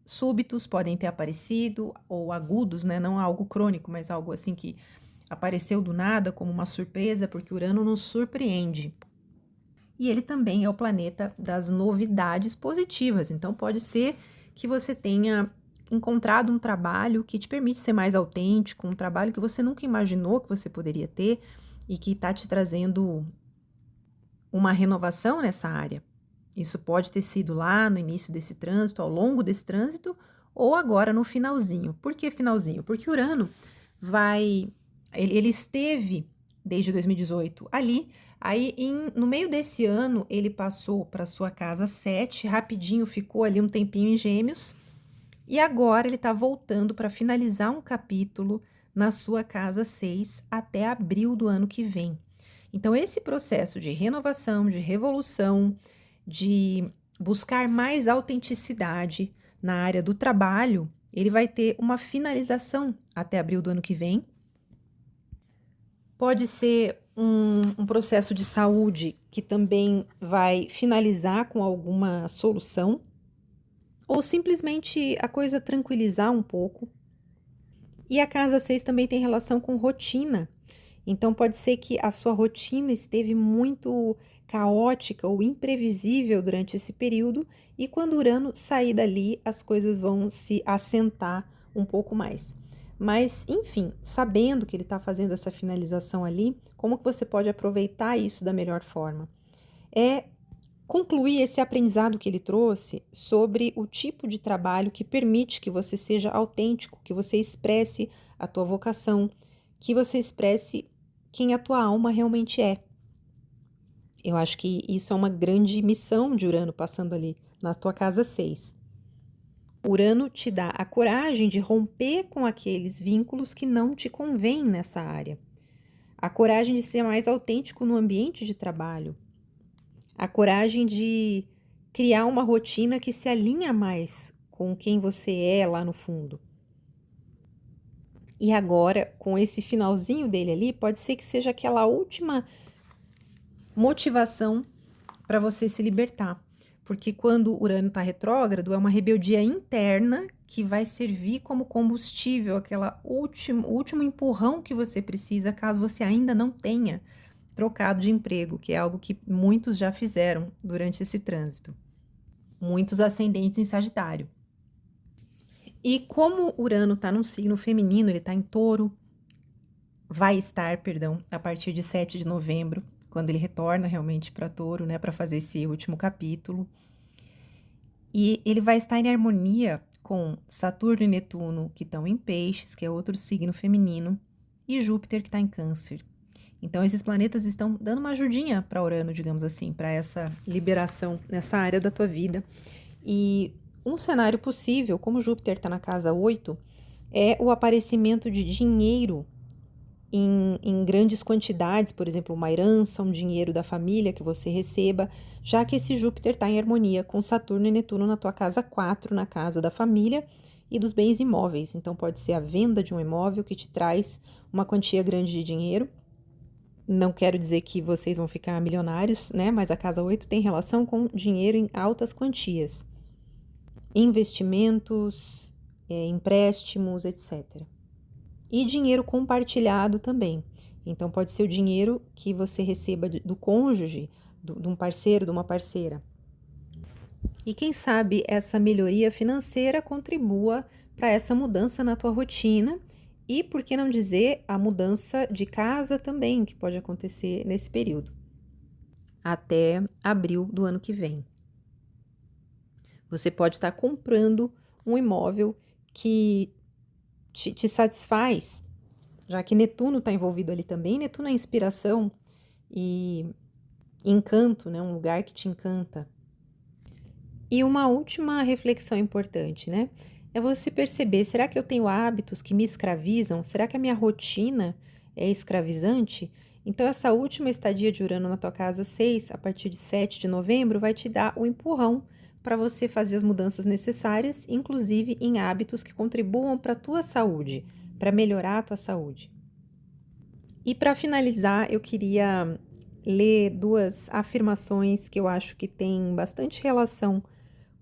Speaker 1: súbitos podem ter aparecido, ou agudos, né? Não algo crônico, mas algo assim que apareceu do nada como uma surpresa, porque Urano nos surpreende. E ele também é o planeta das novidades positivas, então pode ser que você tenha encontrado um trabalho que te permite ser mais autêntico, um trabalho que você nunca imaginou que você poderia ter e que está te trazendo uma renovação nessa área. Isso pode ter sido lá no início desse trânsito, ao longo desse trânsito, ou agora no finalzinho. Por que finalzinho? Porque Urano ele esteve desde 2018 ali, aí no meio desse ano ele passou para sua casa 7, rapidinho ficou ali um tempinho em Gêmeos, e agora ele está voltando para finalizar um capítulo na sua casa 6 até abril do ano que vem. Então, esse processo de renovação, de revolução, de buscar mais autenticidade na área do trabalho, ele vai ter uma finalização até abril do ano que vem. Pode ser um processo de saúde que também vai finalizar com alguma solução, ou simplesmente a coisa tranquilizar um pouco. E a casa 6 também tem relação com rotina. Então, pode ser que a sua rotina esteve muito caótica ou imprevisível durante esse período, e quando Urano sair dali, as coisas vão se assentar um pouco mais. Mas, enfim, sabendo que ele está fazendo essa finalização ali, como que você pode aproveitar isso da melhor forma? É concluir esse aprendizado que ele trouxe sobre o tipo de trabalho que permite que você seja autêntico, que você expresse a tua vocação, que você expresse quem a tua alma realmente é. Eu acho que isso é uma grande missão de Urano passando ali na tua casa 6. Urano te dá a coragem de romper com aqueles vínculos que não te convêm nessa área. A coragem de ser mais autêntico no ambiente de trabalho. A coragem de criar uma rotina que se alinha mais com quem você é lá no fundo. E agora, com esse finalzinho dele ali, pode ser que seja aquela última motivação para você se libertar. Porque quando Urano está retrógrado, é uma rebeldia interna que vai servir como combustível, aquela último empurrão que você precisa caso você ainda não tenha trocado de emprego, que é algo que muitos já fizeram durante esse trânsito. muitos ascendentes em Sagitário. E como Urano está num signo feminino, ele está em Touro, vai estar, perdão, a partir de 7 de novembro, quando ele retorna realmente para Touro, né, para fazer esse último capítulo. E ele vai estar em harmonia com Saturno e Netuno, que estão em Peixes, que é outro signo feminino, e Júpiter, que está em Câncer. Então, esses planetas estão dando uma ajudinha para Urano, digamos assim, para essa liberação nessa área da tua vida. E um cenário possível, como Júpiter está na casa 8, é o aparecimento de dinheiro em grandes quantidades, por exemplo, uma herança, um dinheiro da família que você receba, já que esse Júpiter está em harmonia com Saturno e Netuno na tua casa 4, na casa da família e dos bens imóveis. Então, pode ser a venda de um imóvel que te traz uma quantia grande de dinheiro. Não quero dizer que vocês vão ficar milionários, né? Mas a casa 8 tem relação com dinheiro em altas quantias. Investimentos, empréstimos, etc. E dinheiro compartilhado também. Então, pode ser o dinheiro que você receba do cônjuge, de um parceiro, de uma parceira. E quem sabe essa melhoria financeira contribua para essa mudança na tua rotina e, por que não dizer, a mudança de casa também, que pode acontecer nesse período, até abril do ano que vem. Você pode estar comprando um imóvel que te satisfaz, já que Netuno está envolvido ali também. Netuno é inspiração e encanto, né? Um lugar que te encanta. E uma última reflexão importante, né? É você perceber, será que eu tenho hábitos que me escravizam? Será que a minha rotina é escravizante? Então, essa última estadia de Urano na tua casa 6, a partir de 7 de novembro, vai te dar o empurrão para você fazer as mudanças necessárias, inclusive em hábitos que contribuam para a tua saúde, para melhorar a tua saúde. E para finalizar, eu queria ler 2 afirmações que eu acho que têm bastante relação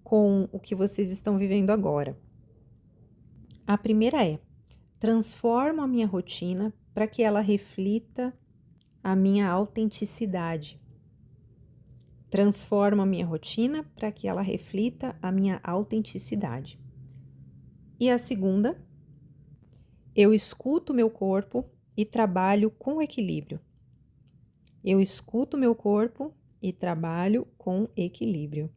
Speaker 1: com o que vocês estão vivendo agora. A primeira é: transformo a minha rotina para que ela reflita a minha autenticidade. Transformo a minha rotina para que ela reflita a minha autenticidade. E a segunda: eu escuto meu corpo e trabalho com equilíbrio. Eu escuto meu corpo e trabalho com equilíbrio.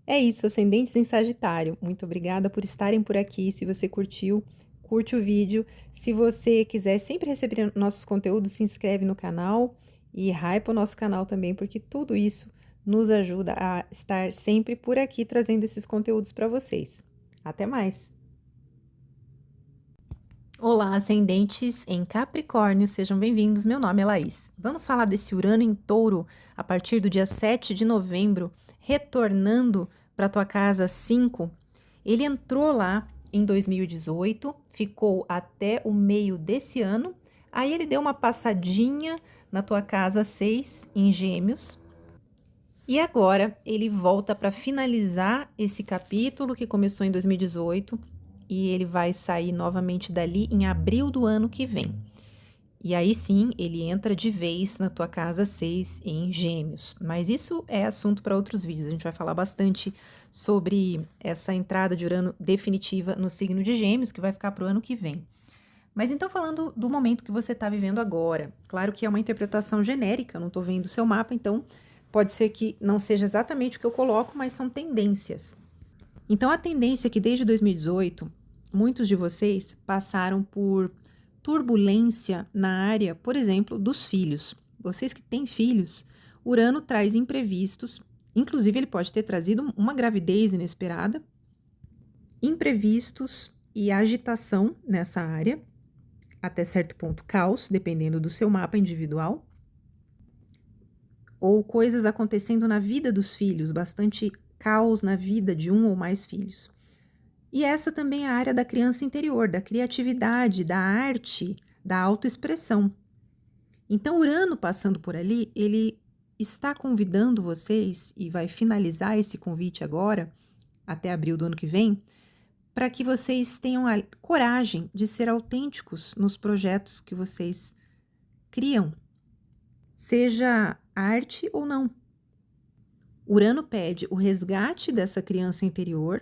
Speaker 1: É isso, ascendentes em Sagitário. Muito obrigada por estarem por aqui. Se você curtiu, curte o vídeo. Se você quiser sempre receber nossos conteúdos, se inscreve no canal e hypa o nosso canal também, porque tudo isso nos ajuda a estar sempre por aqui trazendo esses conteúdos para vocês. Até mais! Olá, ascendentes em Capricórnio, sejam bem-vindos. Meu nome é Laís. Vamos falar desse Urano em Touro a partir do dia 7 de novembro, retornando para tua casa 5. Ele entrou lá em 2018, ficou até o meio desse ano, aí ele deu uma passadinha na tua casa 6 em Gêmeos. E agora ele volta para finalizar esse capítulo que começou em 2018 e ele vai sair novamente dali em abril do ano que vem. E aí sim, ele entra de vez na tua casa 6 em Gêmeos. Mas isso é assunto para outros vídeos. A gente vai falar bastante sobre essa entrada de Urano definitiva no signo de Gêmeos, que vai ficar para o ano que vem. Mas então, falando do momento que você está vivendo agora, claro que é uma interpretação genérica, eu não estou vendo o seu mapa, então pode ser que não seja exatamente o que eu coloco, mas são tendências. Então, a tendência é que desde 2018, muitos de vocês passaram por turbulência na área, por exemplo, dos filhos. Vocês que têm filhos, Urano traz imprevistos, inclusive ele pode ter trazido uma gravidez inesperada, imprevistos e agitação nessa área, até certo ponto caos, dependendo do seu mapa individual, ou coisas acontecendo na vida dos filhos, bastante caos na vida de um ou mais filhos. E essa também é a área da criança interior, da criatividade, da arte, da autoexpressão. Então, Urano passando por ali, ele está convidando vocês, e vai finalizar esse convite agora, até abril do ano que vem, para que vocês tenham a coragem de ser autênticos nos projetos que vocês criam, seja arte ou não. Urano pede o resgate dessa criança interior,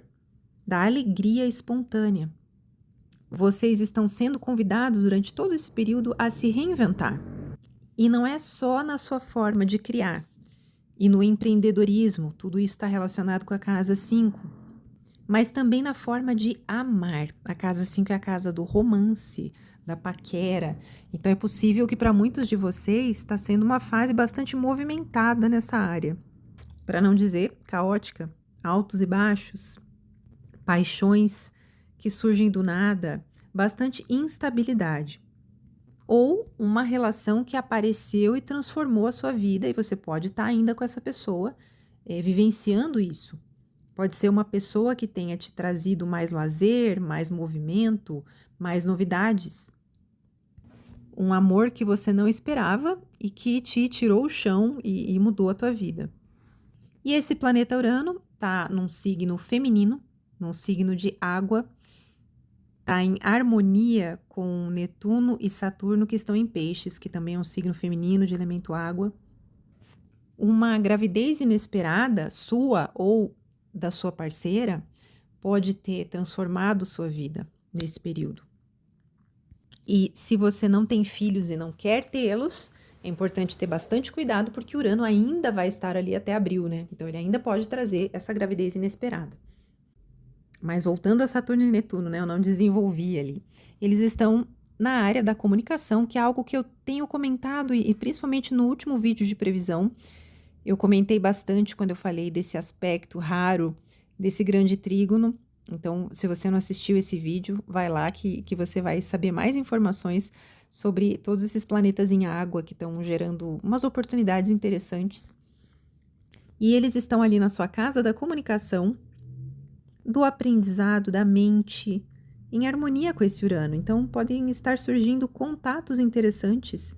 Speaker 1: da alegria espontânea. Vocês estão sendo convidados durante todo esse período a se reinventar. E não é só na sua forma de criar. E no empreendedorismo, tudo isso está relacionado com a casa 5. Mas também na forma de amar. A casa 5 é a casa do romance, da paquera. Então é possível que para muitos de vocês está sendo uma fase bastante movimentada nessa área. Para não dizer caótica, altos e baixos, paixões que surgem do nada, bastante instabilidade. Ou uma relação que apareceu e transformou a sua vida e você pode estar ainda com essa pessoa vivenciando isso. Pode ser uma pessoa que tenha te trazido mais lazer, mais movimento, mais novidades. Um amor que você não esperava e que te tirou o chão e mudou a tua vida. E esse planeta Urano está num signo feminino, num signo de água, está em harmonia com Netuno e Saturno, que estão em Peixes, que também é um signo feminino de elemento água. Uma gravidez inesperada, sua ou da sua parceira, pode ter transformado sua vida nesse período. E se você não tem filhos e não quer tê-los, é importante ter bastante cuidado, porque Urano ainda vai estar ali até abril, né? Então ele ainda pode trazer essa gravidez inesperada. Mas voltando a Saturno e Netuno, né? Eu não desenvolvi ali. Eles estão na área da comunicação, que é algo que eu tenho comentado, e principalmente no último vídeo de previsão, eu comentei bastante quando eu falei desse aspecto raro, desse grande trígono. Então, se você não assistiu esse vídeo, vai lá que você vai saber mais informações sobre todos esses planetas em água que estão gerando umas oportunidades interessantes. E eles estão ali na sua casa da comunicação, do aprendizado, da mente, em harmonia com esse Urano. Então, podem estar surgindo contatos interessantes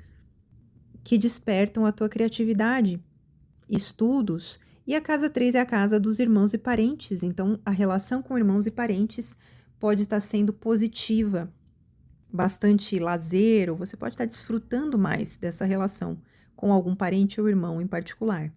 Speaker 1: que despertam a tua criatividade, estudos. E a casa 3 é a casa dos irmãos e parentes. Então, a relação com irmãos e parentes pode estar sendo positiva, bastante lazer, ou você pode estar desfrutando mais dessa relação com algum parente ou irmão em particular.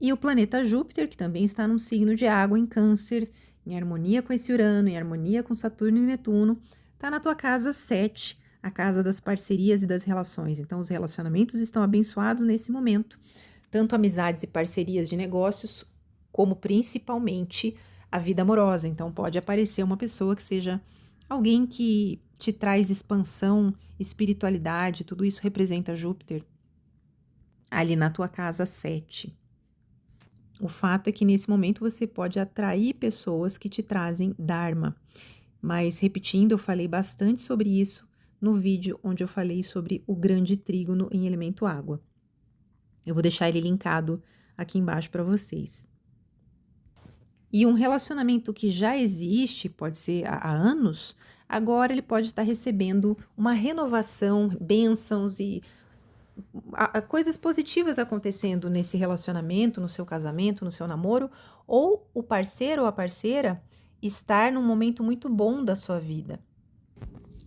Speaker 1: E o planeta Júpiter, que também está num signo de água em Câncer, em harmonia com esse Urano, em harmonia com Saturno e Netuno, está na tua casa 7, a casa das parcerias e das relações. Então, os relacionamentos estão abençoados nesse momento, tanto amizades e parcerias de negócios, como principalmente a vida amorosa. Então, pode aparecer uma pessoa que seja alguém que te traz expansão, espiritualidade, tudo isso representa Júpiter ali na tua casa 7. O fato é que nesse momento você pode atrair pessoas que te trazem Dharma. Mas, repetindo, eu falei bastante sobre isso no vídeo onde eu falei sobre o grande trígono em elemento água. Eu vou deixar ele linkado aqui embaixo para vocês. E um relacionamento que já existe, pode ser há anos, agora ele pode estar recebendo uma renovação, bênçãos e coisas positivas acontecendo nesse relacionamento, no seu casamento, no seu namoro, ou o parceiro ou a parceira estar num momento muito bom da sua vida.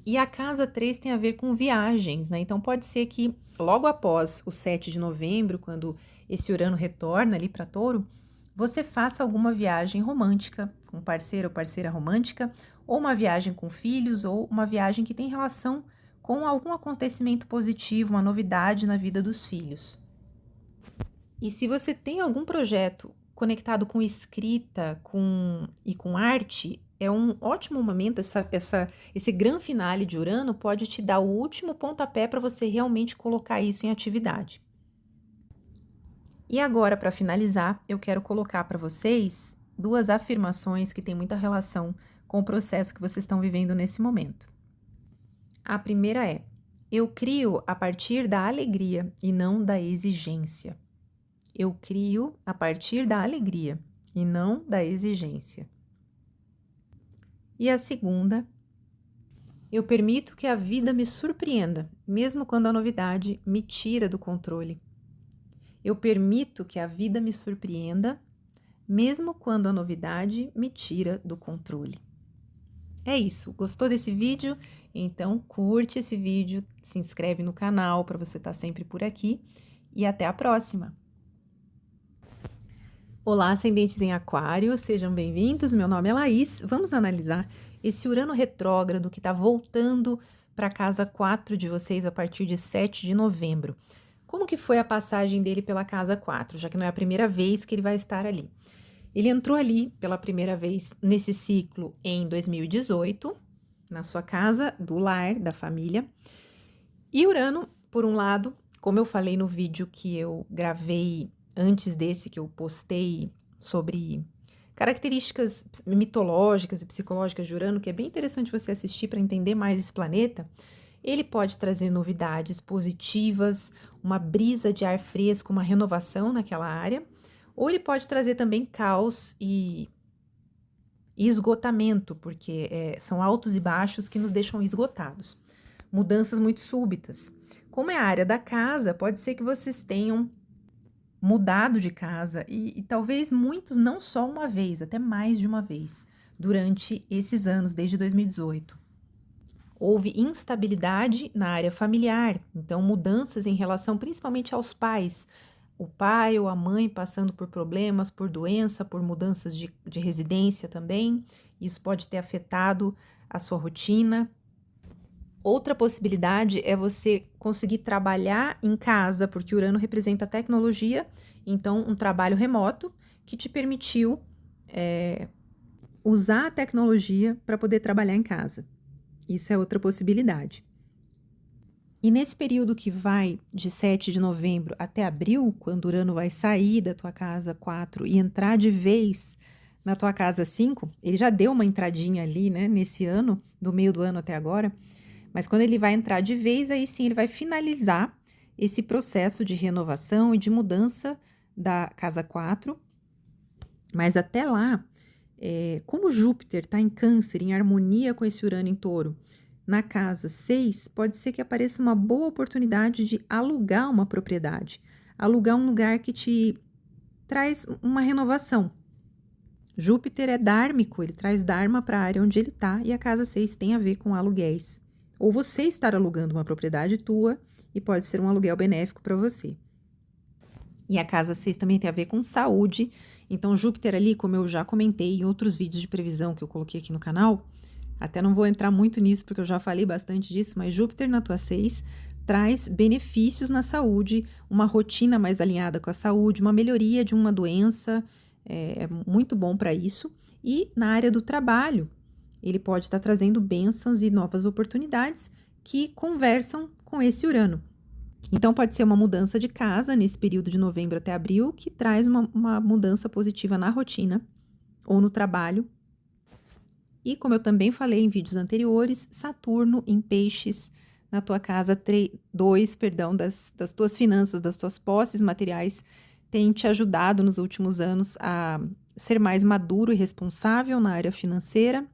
Speaker 1: E a casa 3 tem a ver com viagens, né? Então pode ser que logo após o 7 de novembro, quando esse Urano retorna ali para Touro, você faça alguma viagem romântica com parceiro ou parceira romântica, ou uma viagem com filhos, ou uma viagem que tem relação com algum acontecimento positivo, uma novidade na vida dos filhos. E se você tem algum projeto conectado com escrita e com arte, é um ótimo momento, esse grande finale de Urano pode te dar o último pontapé para você realmente colocar isso em atividade. E agora, para finalizar, eu quero colocar para vocês 2 afirmações que têm muita relação com o processo que vocês estão vivendo nesse momento. A primeira é: eu crio a partir da alegria e não da exigência. Eu crio a partir da alegria e não da exigência. E a segunda: eu permito que a vida me surpreenda, mesmo quando a novidade me tira do controle. Eu permito que a vida me surpreenda, mesmo quando a novidade me tira do controle. É isso, gostou desse vídeo? Então curte esse vídeo, se inscreve no canal para você estar sempre por aqui e até a próxima! Olá, ascendentes em Aquário, sejam bem-vindos. Meu nome é Laís. Vamos analisar esse Urano retrógrado que está voltando para a casa 4 de vocês a partir de 7 de novembro. Como que foi a passagem dele pela casa 4, já que não é a primeira vez que ele vai estar ali? Ele entrou ali pela primeira vez nesse ciclo em 2018, na sua casa do lar, da família. E Urano, por um lado, como eu falei no vídeo que eu gravei antes desse, que eu postei sobre características mitológicas e psicológicas de Urano, que é bem interessante você assistir para entender mais esse planeta, ele pode trazer novidades positivas, uma brisa de ar fresco, uma renovação naquela área, ou ele pode trazer também caos e esgotamento, porque são altos e baixos que nos deixam esgotados. Mudanças muito súbitas. Como é a área da casa, pode ser que vocês tenham mudado de casa e talvez muitos não só uma vez, até mais de uma vez, durante esses anos, desde 2018. Houve instabilidade na área familiar, então mudanças em relação principalmente aos pais. O pai ou a mãe passando por problemas, por doença, por mudanças de residência também. Isso pode ter afetado a sua rotina. Outra possibilidade é você conseguir trabalhar em casa, porque Urano representa a tecnologia, então um trabalho remoto que te permitiu usar a tecnologia para poder trabalhar em casa. Isso é outra possibilidade. E nesse período que vai de 7 de novembro até abril, quando Urano vai sair da tua casa 4 e entrar de vez na tua casa 5, ele já deu uma entradinha ali, né, nesse ano, do meio do ano até agora, mas quando ele vai entrar de vez, aí sim ele vai finalizar esse processo de renovação e de mudança da casa 4. Mas até lá, como Júpiter está em Câncer, em harmonia com esse Urano em Touro, na casa 6, pode ser que apareça uma boa oportunidade de alugar uma propriedade, alugar um lugar que te traz uma renovação. Júpiter é dármico, ele traz Dharma para a área onde ele está, e a casa 6 tem a ver com aluguéis. Ou você estar alugando uma propriedade tua e pode ser um aluguel benéfico para você. E a casa 6 também tem a ver com saúde. Então, Júpiter ali, como eu já comentei em outros vídeos de previsão que eu coloquei aqui no canal, até não vou entrar muito nisso porque eu já falei bastante disso, mas Júpiter na tua 6 traz benefícios na saúde, uma rotina mais alinhada com a saúde, uma melhoria de uma doença, é muito bom para isso. E na área do trabalho, ele pode estar trazendo bênçãos e novas oportunidades que conversam com esse Urano. Então, pode ser uma mudança de casa nesse período de novembro até abril, que traz uma mudança positiva na rotina ou no trabalho. E, como eu também falei em vídeos anteriores, Saturno em Peixes, na tua casa 2, das tuas finanças, das tuas posses materiais, tem te ajudado nos últimos anos a ser mais maduro e responsável na área financeira.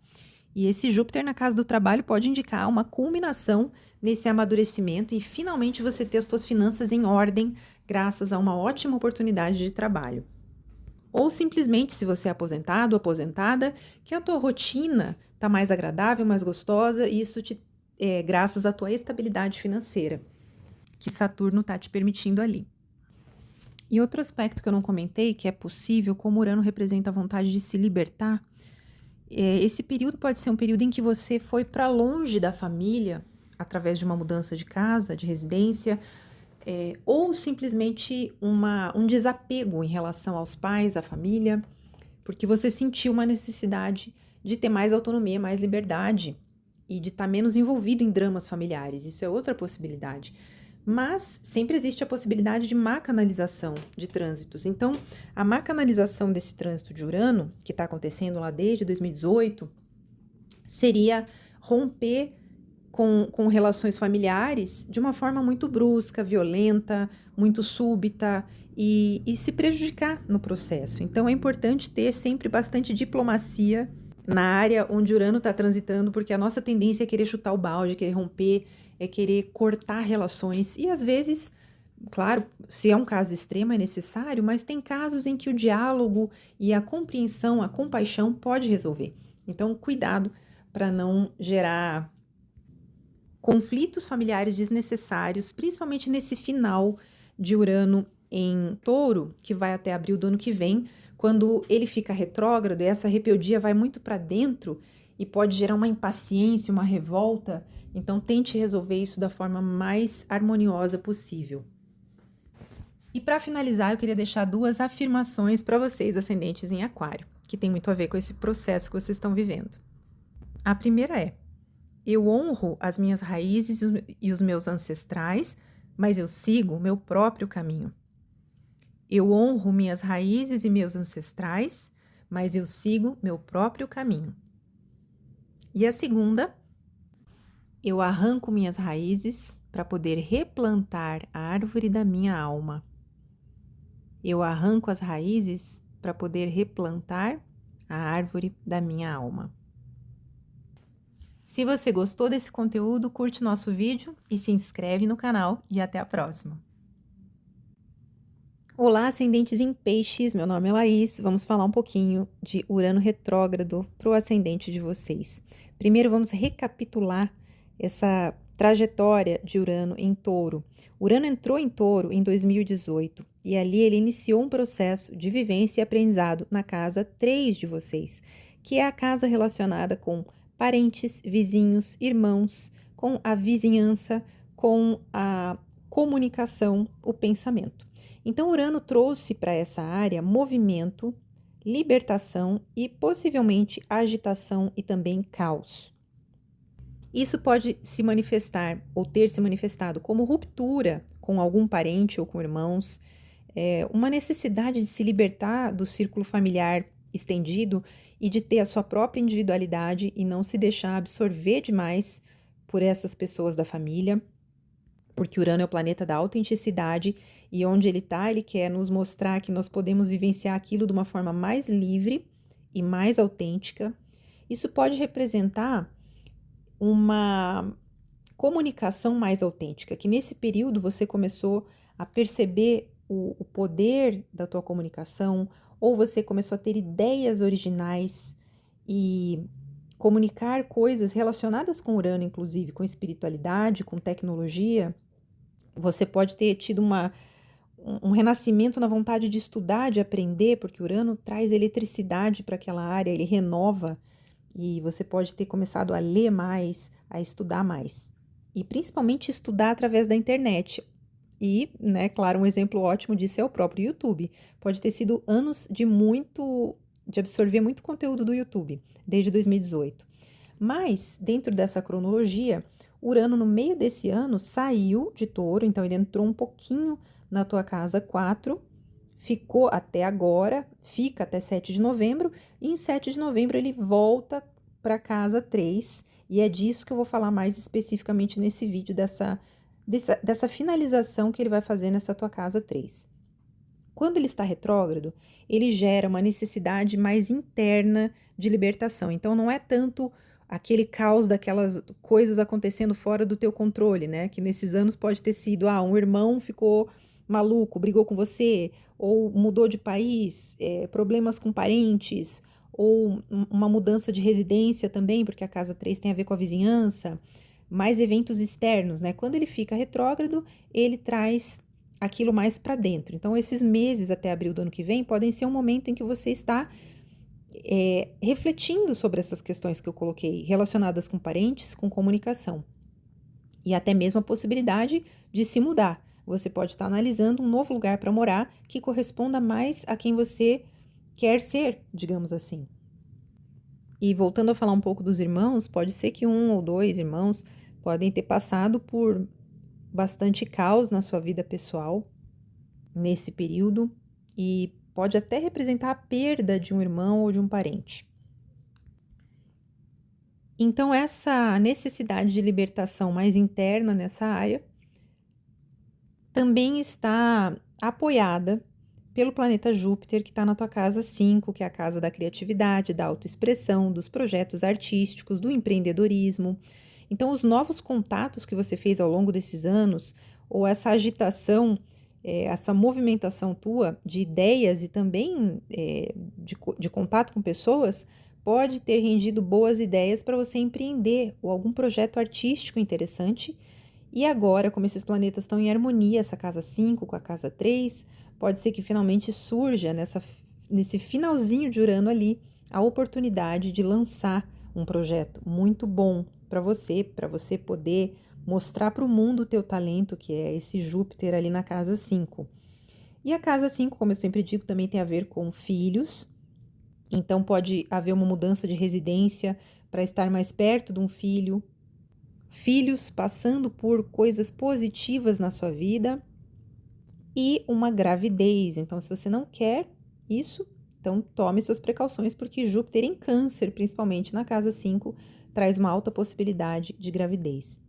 Speaker 1: E esse Júpiter na casa do trabalho pode indicar uma culminação nesse amadurecimento e finalmente você ter as suas finanças em ordem graças a uma ótima oportunidade de trabalho. Ou simplesmente, se você é aposentado ou aposentada, que a tua rotina está mais agradável, mais gostosa, e isso graças à tua estabilidade financeira, que Saturno está te permitindo ali. E outro aspecto que eu não comentei, que é possível, como Urano representa a vontade de se libertar, esse período pode ser um período em que você foi para longe da família, através de uma mudança de casa, de residência, ou simplesmente um desapego em relação aos pais, à família, porque você sentiu uma necessidade de ter mais autonomia, mais liberdade e de estar menos envolvido em dramas familiares. Isso é outra possibilidade. Mas sempre existe a possibilidade de má canalização de trânsitos. Então, a má canalização desse trânsito de Urano, que está acontecendo lá desde 2018, seria romper com relações familiares de uma forma muito brusca, violenta, muito súbita e se prejudicar no processo. Então, é importante ter sempre bastante diplomacia na área onde Urano está transitando, porque a nossa tendência é querer chutar o balde, querer romper, é querer cortar relações. E às vezes, claro, se é um caso extremo é necessário, mas tem casos em que o diálogo e a compreensão, a compaixão pode resolver. Então, cuidado para não gerar conflitos familiares desnecessários, principalmente nesse final de Urano em Touro, que vai até abril do ano que vem. Quando ele fica retrógrado, essa rebeldia vai muito para dentro e pode gerar uma impaciência, uma revolta. Então, tente resolver isso da forma mais harmoniosa possível. E para finalizar, eu queria deixar 2 afirmações para vocês, ascendentes em Aquário, que tem muito a ver com esse processo que vocês estão vivendo. A primeira é: eu honro as minhas raízes e os meus ancestrais, mas eu sigo o meu próprio caminho. Eu honro minhas raízes e meus ancestrais, mas eu sigo meu próprio caminho. E a segunda: eu arranco minhas raízes para poder replantar a árvore da minha alma. Eu arranco as raízes para poder replantar a árvore da minha alma. Se você gostou desse conteúdo, curte nosso vídeo e se inscreve no canal e até a próxima. Olá, ascendentes em peixes, meu nome é Laís, vamos falar um pouquinho de Urano retrógrado para o ascendente de vocês. Primeiro vamos recapitular essa trajetória de Urano em Touro. Urano entrou em Touro em 2018 e ali ele iniciou um processo de vivência e aprendizado na casa 3 de vocês, que é a casa relacionada com parentes, vizinhos, irmãos, com a vizinhança, com a comunicação, o pensamento. Então, Urano trouxe para essa área movimento, libertação e possivelmente agitação e também caos. Isso pode se manifestar ou ter se manifestado como ruptura com algum parente ou com irmãos, uma necessidade de se libertar do círculo familiar estendido e de ter a sua própria individualidade e não se deixar absorver demais por essas pessoas da família, porque Urano é o planeta da autenticidade e onde ele está, ele quer nos mostrar que nós podemos vivenciar aquilo de uma forma mais livre e mais autêntica. Isso pode representar uma comunicação mais autêntica, que nesse período você começou a perceber o poder da tua comunicação, ou você começou a ter ideias originais e comunicar coisas relacionadas com Urano, inclusive com espiritualidade, com tecnologia. Você pode ter tido um renascimento na vontade de estudar, de aprender, porque Urano traz eletricidade para aquela área, ele renova, e você pode ter começado a ler mais, a estudar mais. E principalmente estudar através da internet. E, né, claro, um exemplo ótimo disso é o próprio YouTube. Pode ter sido anos de absorver muito conteúdo do YouTube, desde 2018. Mas, dentro dessa cronologia, Urano, no meio desse ano, saiu de Touro, então ele entrou um pouquinho na tua casa 4, ficou até agora, fica até 7 de novembro, e em 7 de novembro ele volta para a casa 3, e é disso que eu vou falar mais especificamente nesse vídeo, dessa finalização que ele vai fazer nessa tua casa 3. Quando ele está retrógrado, ele gera uma necessidade mais interna de libertação, então não é tanto aquele caos daquelas coisas acontecendo fora do teu controle, né? Que nesses anos pode ter sido, um irmão ficou maluco, brigou com você, ou mudou de país, problemas com parentes, ou uma mudança de residência também, porque a casa 3 tem a ver com a vizinhança, mais eventos externos, né? Quando ele fica retrógrado, ele traz aquilo mais para dentro. Então, esses meses até abril do ano que vem podem ser um momento em que você está refletindo sobre essas questões que eu coloquei, relacionadas com parentes, com comunicação. E até mesmo a possibilidade de se mudar. Você pode estar analisando um novo lugar para morar que corresponda mais a quem você quer ser, digamos assim. E voltando a falar um pouco dos irmãos, pode ser que 1 ou 2 irmãos podem ter passado por bastante caos na sua vida pessoal nesse período e pode até representar a perda de um irmão ou de um parente. Então, essa necessidade de libertação mais interna nessa área também está apoiada pelo planeta Júpiter, que está na tua casa 5, que é a casa da criatividade, da autoexpressão, dos projetos artísticos, do empreendedorismo. Então, os novos contatos que você fez ao longo desses anos, ou essa agitação, essa movimentação tua de ideias e também de contato com pessoas, pode ter rendido boas ideias para você empreender ou algum projeto artístico interessante E agora, como esses planetas estão em harmonia, essa casa 5 com a casa 3, pode ser que finalmente surja nesse finalzinho de Urano ali a oportunidade de lançar um projeto muito bom para você poder mostrar para o mundo o teu talento, que é esse Júpiter ali na casa 5. E a casa 5, como eu sempre digo, também tem a ver com filhos. Então pode haver uma mudança de residência para estar mais perto de um filho. Filhos passando por coisas positivas na sua vida e uma gravidez. Então, se você não quer isso, então tome suas precauções, porque Júpiter em Câncer, principalmente na casa 5, traz uma alta possibilidade de gravidez.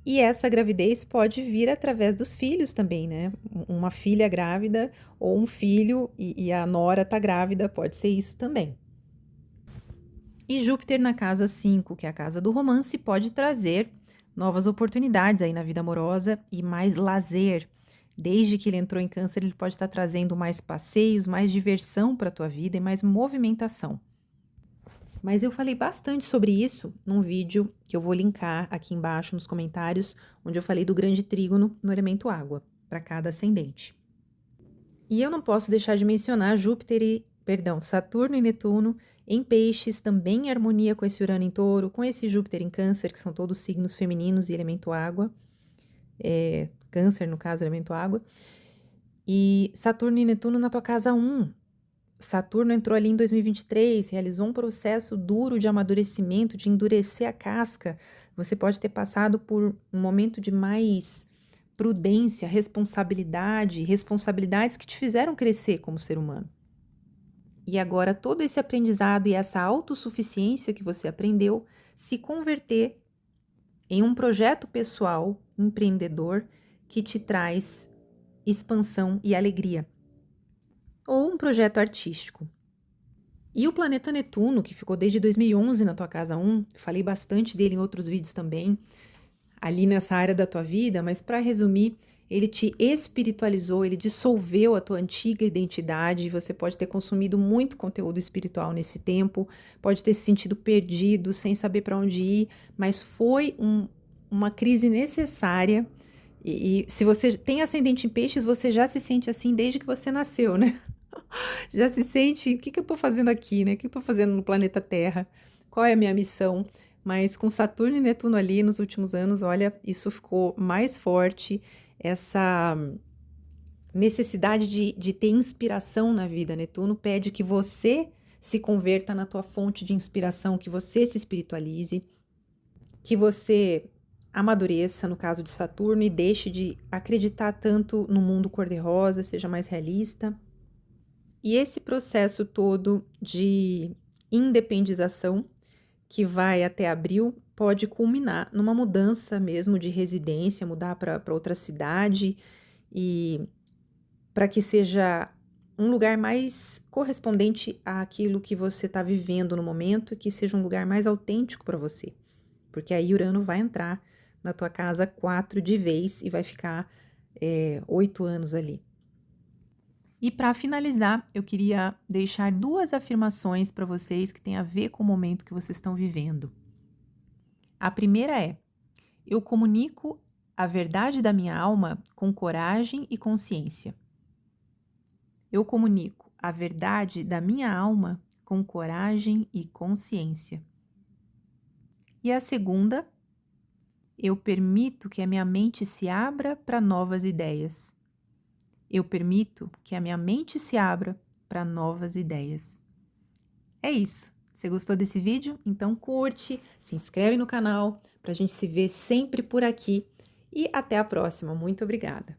Speaker 1: E essa gravidez pode vir através dos filhos também, né? Uma filha grávida ou um filho e a nora tá grávida, pode ser isso também. E Júpiter na casa 5, que é a casa do romance, pode trazer novas oportunidades aí na vida amorosa e mais lazer. Desde que ele entrou em Câncer, ele pode estar trazendo mais passeios, mais diversão para a tua vida e mais movimentação. Mas eu falei bastante sobre isso num vídeo que eu vou linkar aqui embaixo nos comentários, onde eu falei do grande trígono no elemento água, para cada ascendente. E eu não posso deixar de mencionar Saturno e Netuno em Peixes, também em harmonia com esse Urano em Touro, com esse Júpiter em Câncer, que são todos signos femininos e elemento água. Câncer, no caso, elemento água. E Saturno e Netuno na tua casa 1. Saturno entrou ali em 2023, realizou um processo duro de amadurecimento, de endurecer a casca. Você pode ter passado por um momento de mais prudência, responsabilidades que te fizeram crescer como ser humano. E agora todo esse aprendizado e essa autossuficiência que você aprendeu se converter em um projeto pessoal, empreendedor, que te traz expansão e alegria. Ou um projeto artístico. E o planeta Netuno, que ficou desde 2011 na tua casa 1, falei bastante dele em outros vídeos também, ali nessa área da tua vida, mas para resumir, ele te espiritualizou, ele dissolveu a tua antiga identidade, você pode ter consumido muito conteúdo espiritual nesse tempo, pode ter se sentido perdido, sem saber para onde ir, mas foi uma crise necessária. E se você tem ascendente em peixes, você já se sente assim desde que você nasceu, né? Já se sente, o que eu tô fazendo aqui, né? O que eu tô fazendo no planeta Terra? Qual é a minha missão? Mas com Saturno e Netuno ali nos últimos anos, olha, isso ficou mais forte, essa necessidade de ter inspiração na vida. Netuno pede que você se converta na tua fonte de inspiração, que você se espiritualize, que você amadureça, no caso de Saturno, e deixe de acreditar tanto no mundo cor-de-rosa, seja mais realista. E esse processo todo de independização, que vai até abril, pode culminar numa mudança mesmo de residência, mudar para outra cidade, e para que seja um lugar mais correspondente àquilo que você está vivendo no momento e que seja um lugar mais autêntico para você. Porque aí Urano vai entrar na tua casa 4 de vez e vai ficar 8 anos ali. E para finalizar, eu queria deixar 2 afirmações para vocês que têm a ver com o momento que vocês estão vivendo. A primeira é: eu comunico a verdade da minha alma com coragem e consciência. Eu comunico a verdade da minha alma com coragem e consciência. E a segunda: eu permito que a minha mente se abra para novas ideias. Eu permito que a minha mente se abra para novas ideias. É isso. Você gostou desse vídeo? Então curte, se inscreve no canal para a gente se ver sempre por aqui e até a próxima. Muito obrigada!